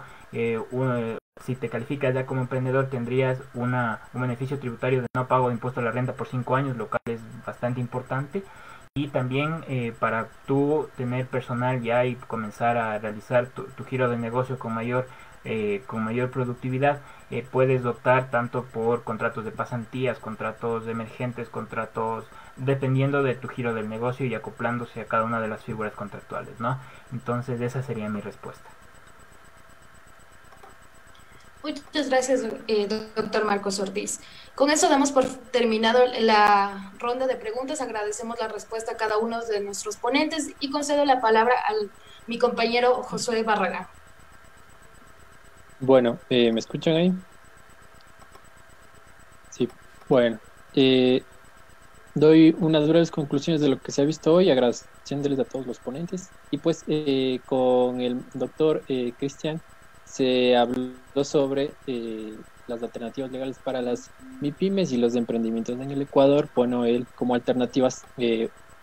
si te calificas ya como emprendedor, tendrías un beneficio tributario de no pago de impuesto a la renta por 5 años, lo cual es bastante importante. Y también para tú tener personal ya y comenzar a realizar tu giro de negocio con mayor productividad, puedes optar tanto por contratos de pasantías, contratos emergentes, contratos dependiendo de tu giro del negocio y acoplándose a cada una de las figuras contractuales, ¿no? Entonces esa sería mi respuesta. Muchas gracias, doctor Marcos Ortiz. Con eso damos por terminado la ronda de preguntas. Agradecemos la respuesta a cada uno de nuestros ponentes y concedo la palabra a mi compañero Josué Barragán. Bueno, ¿me escuchan ahí? Sí, bueno. Doy unas breves conclusiones de lo que se ha visto hoy, agradeciéndoles a todos los ponentes. Y pues con el doctor Cristian se habló sobre las alternativas legales para las MIPYMES y los emprendimientos en el Ecuador. Bueno, él como alternativas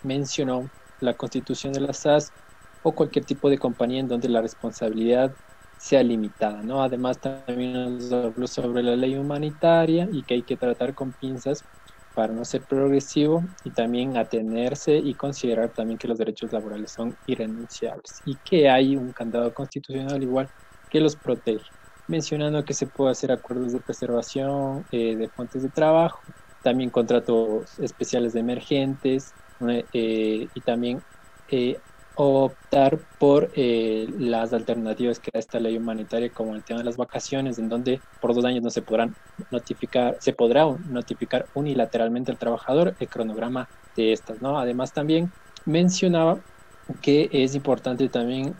mencionó la constitución de las SAS o cualquier tipo de compañía en donde la responsabilidad sea limitada, ¿no? Además también nos habló sobre la ley humanitaria y que hay que tratar con pinzas para no ser progresivo y también atenerse y considerar también que los derechos laborales son irrenunciables y que hay un candado constitucional igual que los protege, mencionando que se puede hacer acuerdos de preservación de fuentes de trabajo, también contratos especiales de emergentes y también optar por las alternativas que da esta ley humanitaria, como el tema de las vacaciones, en donde por 2 años no se podrá notificar unilateralmente al trabajador el cronograma de estas, ¿no? Además también mencionaba que es importante también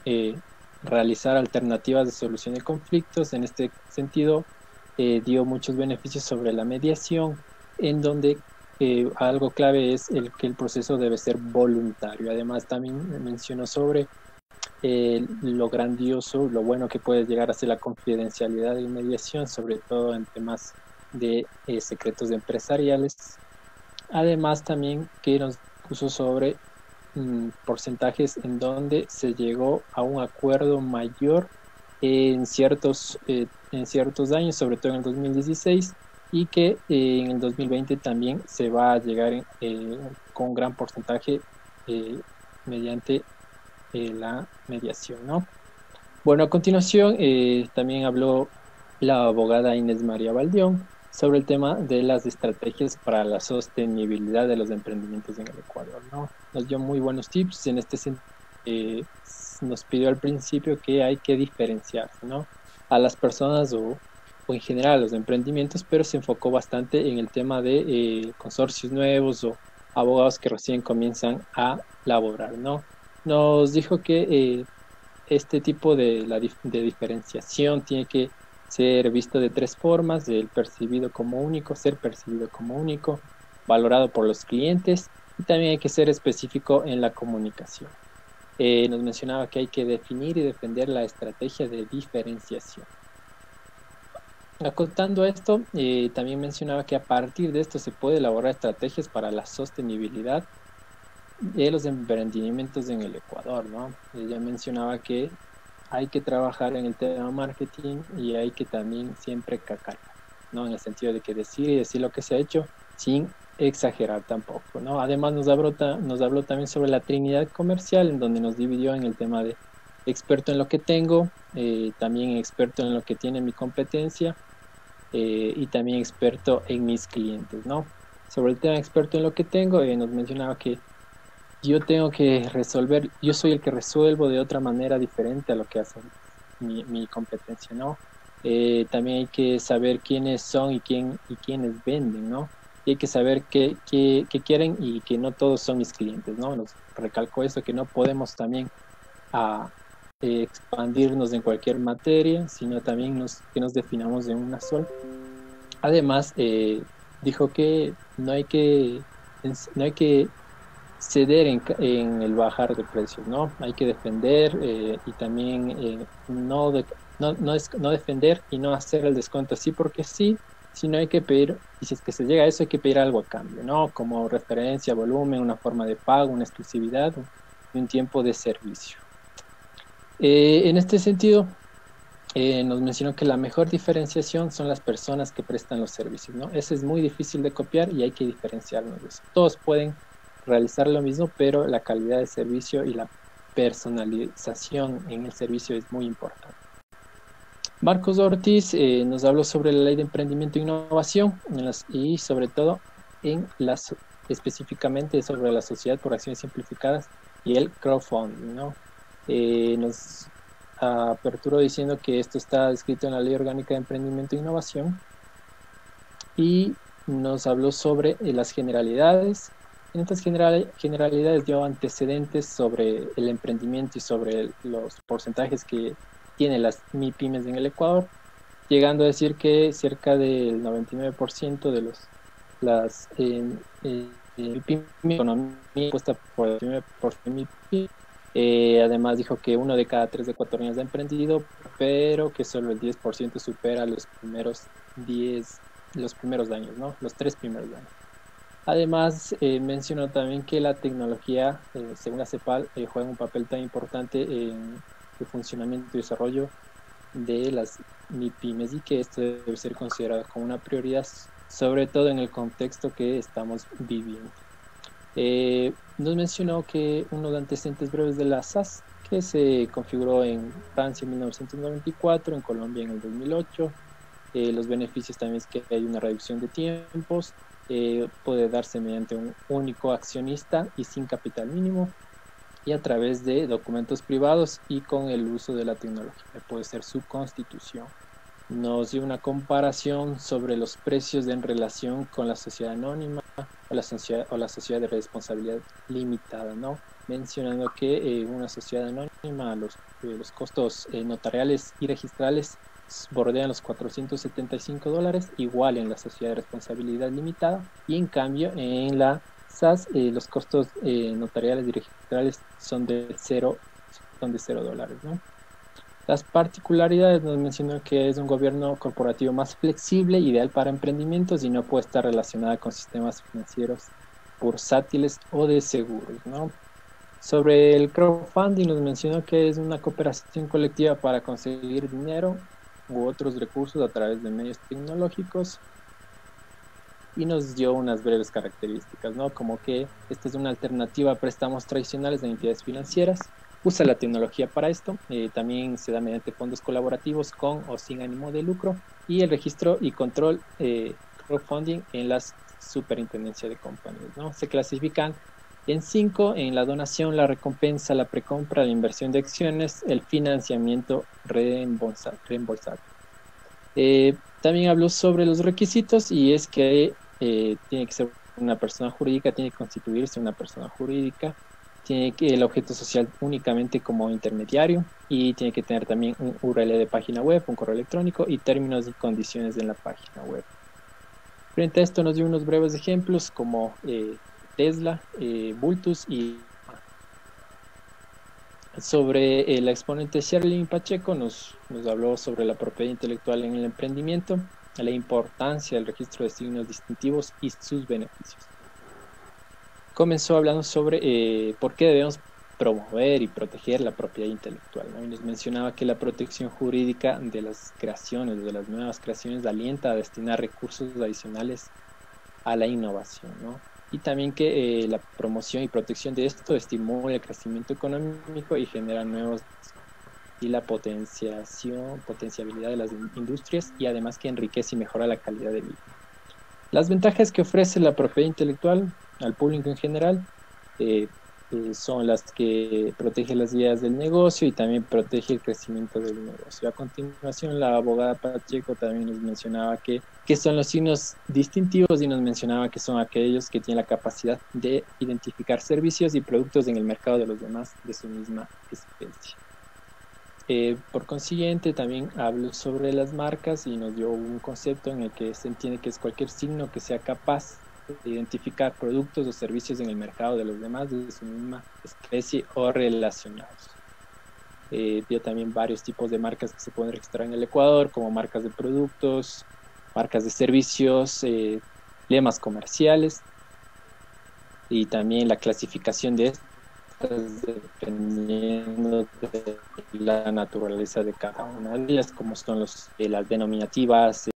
realizar alternativas de solución de conflictos. En este sentido, dio muchos beneficios sobre la mediación, en donde algo clave es que el proceso debe ser voluntario. Además, también mencionó sobre lo grandioso, lo bueno que puede llegar a ser la confidencialidad de mediación, sobre todo en temas de secretos empresariales. Además, también que nos puso sobre porcentajes en donde se llegó a un acuerdo mayor en ciertos años, sobre todo en el 2016, y que en el 2020 también se va a llegar con un gran porcentaje mediante la mediación, ¿no? Bueno, a continuación también habló la abogada Inés María Valdión sobre el tema de las estrategias para la sostenibilidad de los emprendimientos en el Ecuador, ¿no? Nos dio muy buenos tips en este sentido. Nos pidió al principio que hay que diferenciarse, ¿no? A las personas o en general a los emprendimientos, pero se enfocó bastante en el tema de consorcios nuevos o abogados que recién comienzan a laborar, ¿no? Nos dijo que este tipo de diferenciación tiene que ser visto de 3 formas: el percibido como único, ser percibido como único, valorado por los clientes, y también hay que ser específico en la comunicación. Nos mencionaba que hay que definir y defender la estrategia de diferenciación. Acotando esto, también mencionaba que a partir de esto se puede elaborar estrategias para la sostenibilidad de los emprendimientos en el Ecuador, ¿no? Ella mencionaba que hay que trabajar en el tema marketing y hay que también siempre cacar, ¿no? En el sentido de que decir lo que se ha hecho sin exagerar tampoco, ¿no? Además nos habló también sobre la trinidad comercial, en donde nos dividió en el tema de experto en lo que tengo, también experto en lo que tiene mi competencia, y también experto en mis clientes, ¿no? Sobre el tema experto en lo que tengo, nos mencionaba que yo soy el que resuelvo de otra manera diferente a lo que hace mi competencia, ¿no? También hay que saber quiénes son y quiénes venden, ¿no? Y hay que saber qué quieren y que no todos son mis clientes, ¿no? Nos recalcó eso, que no podemos también expandirnos en cualquier materia, sino también que nos definamos en una sola. Además, dijo que no hay que ceder en el bajar de precios, ¿no? Hay que defender y también no defender y no hacer el descuento así porque sí, sino hay que pedir, y si es que se llega a eso, hay que pedir algo a cambio, ¿no? Como referencia, volumen, una forma de pago, una exclusividad y un tiempo de servicio. En este sentido, nos mencionó que la mejor diferenciación son las personas que prestan los servicios, ¿no? Eso es muy difícil de copiar y hay que diferenciarnos de eso. Todos pueden realizar lo mismo, pero la calidad de servicio y la personalización en el servicio es muy importante. Marcos Ortiz nos habló sobre la ley de emprendimiento e innovación y sobre todo específicamente sobre la sociedad por acciones simplificadas y el crowdfunding, ¿no? Nos aperturó diciendo que esto está descrito en la Ley Orgánica de Emprendimiento e Innovación y nos habló sobre las generalidades. En estas generalidades dio antecedentes sobre el emprendimiento y sobre los porcentajes que tienen las MIPYMES en el Ecuador, llegando a decir que cerca del 99% de las MIPYMES, economía puesta por el 99% de MIPYMES. Además dijo que 1 de cada 3 ecuatorianos ha emprendido, pero que solo el 10% supera los primeros años, ¿no? Los 3 primeros años. Además, mencionó también que la tecnología, según la CEPAL, juega un papel tan importante en el funcionamiento y desarrollo de las MIPYMES y que esto debe ser considerado como una prioridad, sobre todo en el contexto que estamos viviendo. Nos mencionó que unos antecedentes breves de la SAS, que se configuró en Francia en 1994, en Colombia en el 2008. Los beneficios también es que hay una reducción de tiempos, puede darse mediante un único accionista y sin capital mínimo, y a través de documentos privados y con el uso de la tecnología, puede ser su constitución. Nos dio una comparación sobre los precios en relación con la sociedad anónima o la sociedad de responsabilidad limitada, ¿no? Mencionando que una sociedad anónima, los costos notariales y registrales bordean los $475, igual en la sociedad de responsabilidad limitada, y en cambio en la SAS los costos notariales y registrales son de $0, ¿no? Las particularidades nos mencionó que es un gobierno corporativo más flexible, ideal para emprendimientos y no puede estar relacionada con sistemas financieros bursátiles o de seguros, ¿no? Sobre el crowdfunding nos mencionó que es una cooperación colectiva para conseguir dinero u otros recursos a través de medios tecnológicos, y nos dio unas breves características, ¿no? Como que esta es una alternativa a préstamos tradicionales de entidades financieras. Usa la tecnología para esto, también se da mediante fondos colaborativos con o sin ánimo de lucro, y el registro y control crowdfunding en las superintendencias de compañías, ¿no? Se clasifican en 5, en la donación, la recompensa, la precompra, la inversión de acciones, el financiamiento reembolsado. También habló sobre los requisitos, y es que tiene que ser una persona jurídica, tiene que constituirse una persona jurídica, tiene que el objeto social únicamente como intermediario, y tiene que tener también un URL de página web, un correo electrónico y términos y condiciones en la página web. Frente a esto nos dio unos breves ejemplos como Tesla, Bultus, y sobre la exponente Sherlyn Pacheco nos habló sobre la propiedad intelectual en el emprendimiento, la importancia del registro de signos distintivos y sus beneficios. Comenzó hablando sobre por qué debemos promover y proteger la propiedad intelectual, ¿no? Y nos mencionaba que la protección jurídica de las creaciones, de las nuevas creaciones, alienta a destinar recursos adicionales a la innovación, ¿no? Y también que la promoción y protección de esto estimula el crecimiento económico y genera nuevos, y la potenciabilidad de las industrias, y además que enriquece y mejora la calidad de vida. Las ventajas que ofrece la propiedad intelectual al público en general son las que protege las ideas del negocio y también protege el crecimiento del negocio. A continuación, la abogada Pacheco también nos mencionaba que son los signos distintivos, y nos mencionaba que son aquellos que tienen la capacidad de identificar servicios y productos en el mercado de los demás de su misma especie. Por consiguiente, también habló sobre las marcas y nos dio un concepto en el que se entiende que es cualquier signo que sea capaz de identificar productos o servicios en el mercado de los demás de su misma especie o relacionados. Dio también varios tipos de marcas que se pueden registrar en el Ecuador, como marcas de productos, marcas de servicios, lemas comerciales, y también la clasificación de estas dependiendo de la naturaleza de cada una de ellas, como son las denominativas,